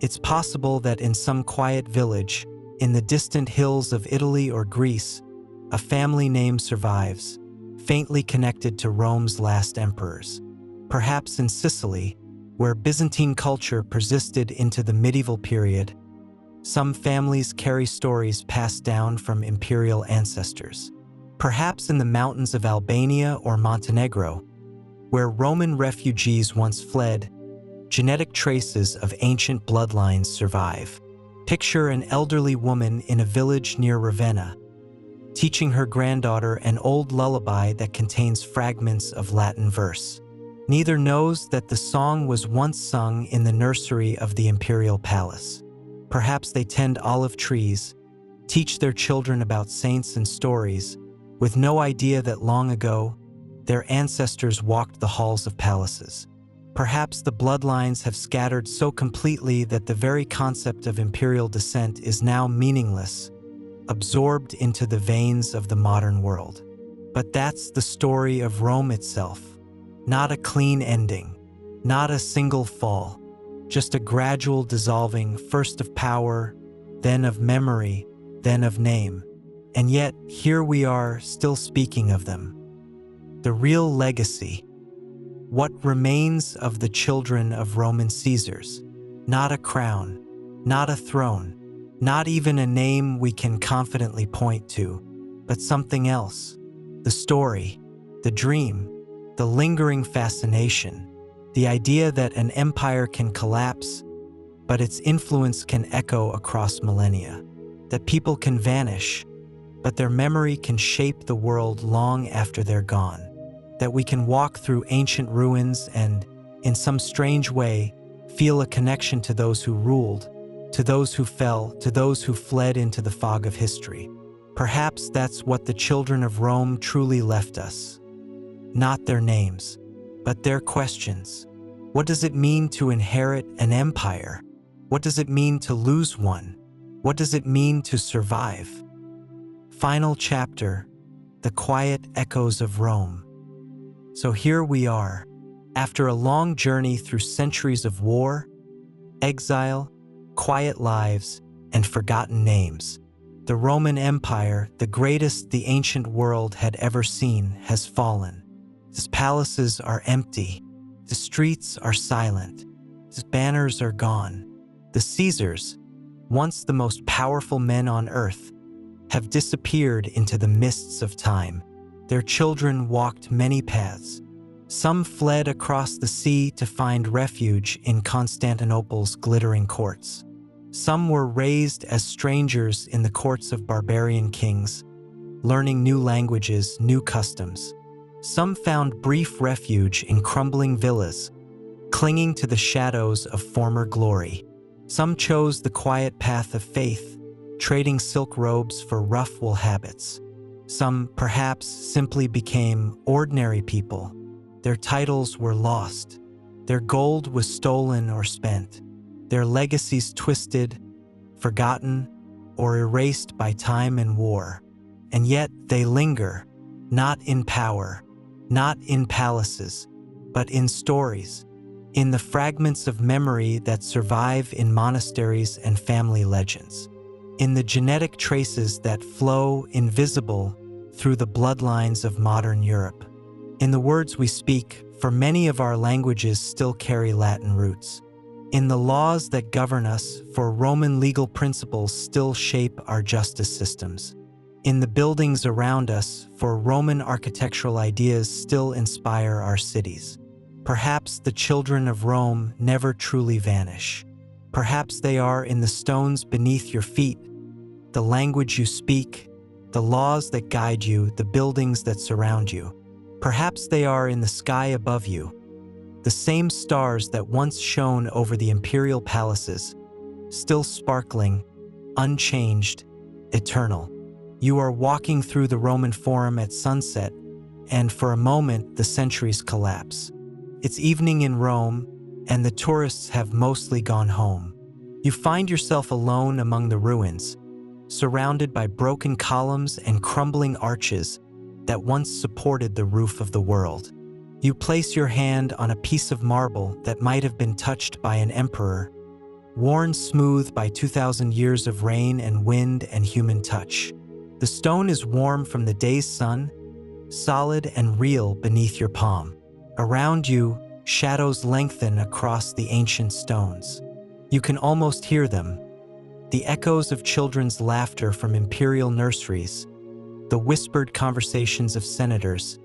Speaker 1: It's possible that in some quiet village, in the distant hills of Italy or Greece, a family name survives, faintly connected to Rome's last emperors. Perhaps in Sicily, where Byzantine culture persisted into the medieval period, some families carry stories passed down from imperial ancestors. Perhaps in the mountains of Albania or Montenegro, where Roman refugees once fled, genetic traces of ancient bloodlines survive. Picture an elderly woman in a village near Ravenna, teaching her granddaughter an old lullaby that contains fragments of Latin verse. Neither knows that the song was once sung in the nursery of the imperial palace. Perhaps they tend olive trees, teach their children about saints and stories, with no idea that long ago, their ancestors walked the halls of palaces. Perhaps the bloodlines have scattered so completely that the very concept of imperial descent is now meaningless, absorbed into the veins of the modern world. But that's the story of Rome itself. Not a clean ending, not a single fall, just a gradual dissolving, first of power, then of memory, then of name. And yet, here we are, still speaking of them. The real legacy. What remains of the children of Roman Caesars? Not a crown, not a throne, not even a name we can confidently point to, but something else. The story, the dream, the lingering fascination, the idea that an empire can collapse, but its influence can echo across millennia, that people can vanish, but their memory can shape the world long after they're gone, that we can walk through ancient ruins and, in some strange way, feel a connection to those who ruled, to those who fell, to those who fled into the fog of history. Perhaps that's what the children of Rome truly left us. Not their names, but their questions. What does it mean to inherit an empire? What does it mean to lose one? What does it mean to survive? Final chapter, the quiet echoes of Rome. So here we are, after a long journey through centuries of war, exile, quiet lives, and forgotten names. The Roman Empire, the greatest the ancient world had ever seen, has fallen. Its palaces are empty. The streets are silent. Its banners are gone. The Caesars, once the most powerful men on earth, have disappeared into the mists of time. Their children walked many paths, Some fled across the sea to find refuge in Constantinople's glittering courts. Some were raised as strangers in the courts of barbarian kings, learning new languages, new customs. Some found brief refuge in crumbling villas, clinging to the shadows of former glory. Some chose the quiet path of faith, trading silk robes for rough wool habits. Some, perhaps, simply became ordinary people. Their titles were lost. Their gold was stolen or spent. Their legacies twisted, forgotten, or erased by time and war. And yet they linger, not in power, not in palaces, but in stories, in the fragments of memory that survive in monasteries and family legends, in the genetic traces that flow invisible through the bloodlines of modern Europe, in the words we speak, for many of our languages still carry Latin roots, in the laws that govern us, for Roman legal principles still shape our justice systems, in the buildings around us, for Roman architectural ideas still inspire our cities. Perhaps the children of Rome never truly vanish. Perhaps they are in the stones beneath your feet, the language you speak, the laws that guide you, the buildings that surround you. Perhaps they are in the sky above you, the same stars that once shone over the imperial palaces, still sparkling, unchanged, eternal. You are walking through the Roman Forum at sunset, and for a moment the centuries collapse. It's evening in Rome, and the tourists have mostly gone home. You find yourself alone among the ruins, surrounded by broken columns and crumbling arches that once supported the roof of the world. You place your hand on a piece of marble that might have been touched by an emperor, worn smooth by 2,000 years of rain and wind and human touch. The stone is warm from the day's sun, solid and real beneath your palm. Around you, shadows lengthen across the ancient stones. You can almost hear them, the echoes of children's laughter from imperial nurseries, the whispered conversations of senators,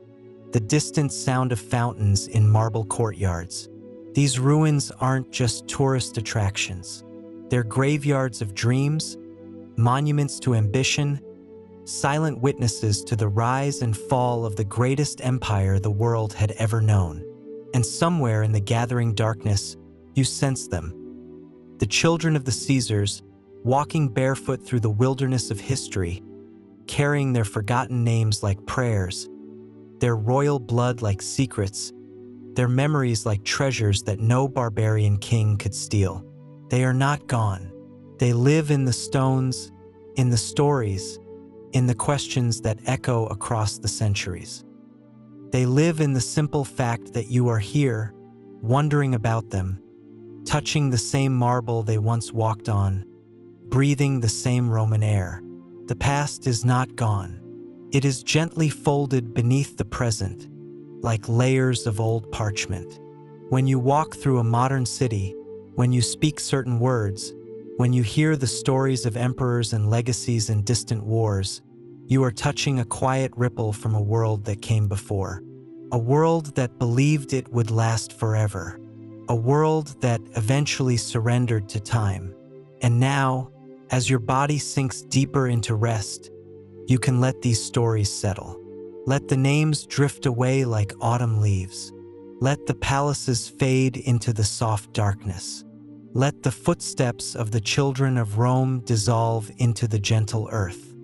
Speaker 1: the distant sound of fountains in marble courtyards. These ruins aren't just tourist attractions. They're graveyards of dreams, monuments to ambition, silent witnesses to the rise and fall of the greatest empire the world had ever known. And somewhere in the gathering darkness, you sense them. The children of the Caesars, walking barefoot through the wilderness of history, carrying their forgotten names like prayers, their royal blood like secrets, their memories like treasures that no barbarian king could steal. They are not gone. They live in the stones, in the stories, in the questions that echo across the centuries. They live in the simple fact that you are here, wondering about them, touching the same marble they once walked on, breathing the same Roman air. The past is not gone. It is gently folded beneath the present, like layers of old parchment. When you walk through a modern city, when you speak certain words, when you hear the stories of emperors and legacies in distant wars, you are touching a quiet ripple from a world that came before. A world that believed it would last forever. A world that eventually surrendered to time. And now, as your body sinks deeper into rest, you can let these stories settle. Let the names drift away like autumn leaves. Let the palaces fade into the soft darkness. Let the footsteps of the children of Rome dissolve into the gentle earth.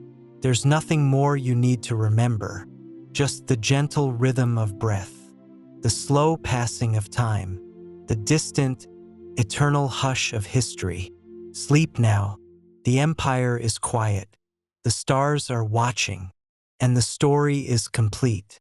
Speaker 1: There's nothing more you need to remember, just the gentle rhythm of breath, the slow passing of time, the distant, eternal hush of history. Sleep now. The empire is quiet. The stars are watching, and the story is complete.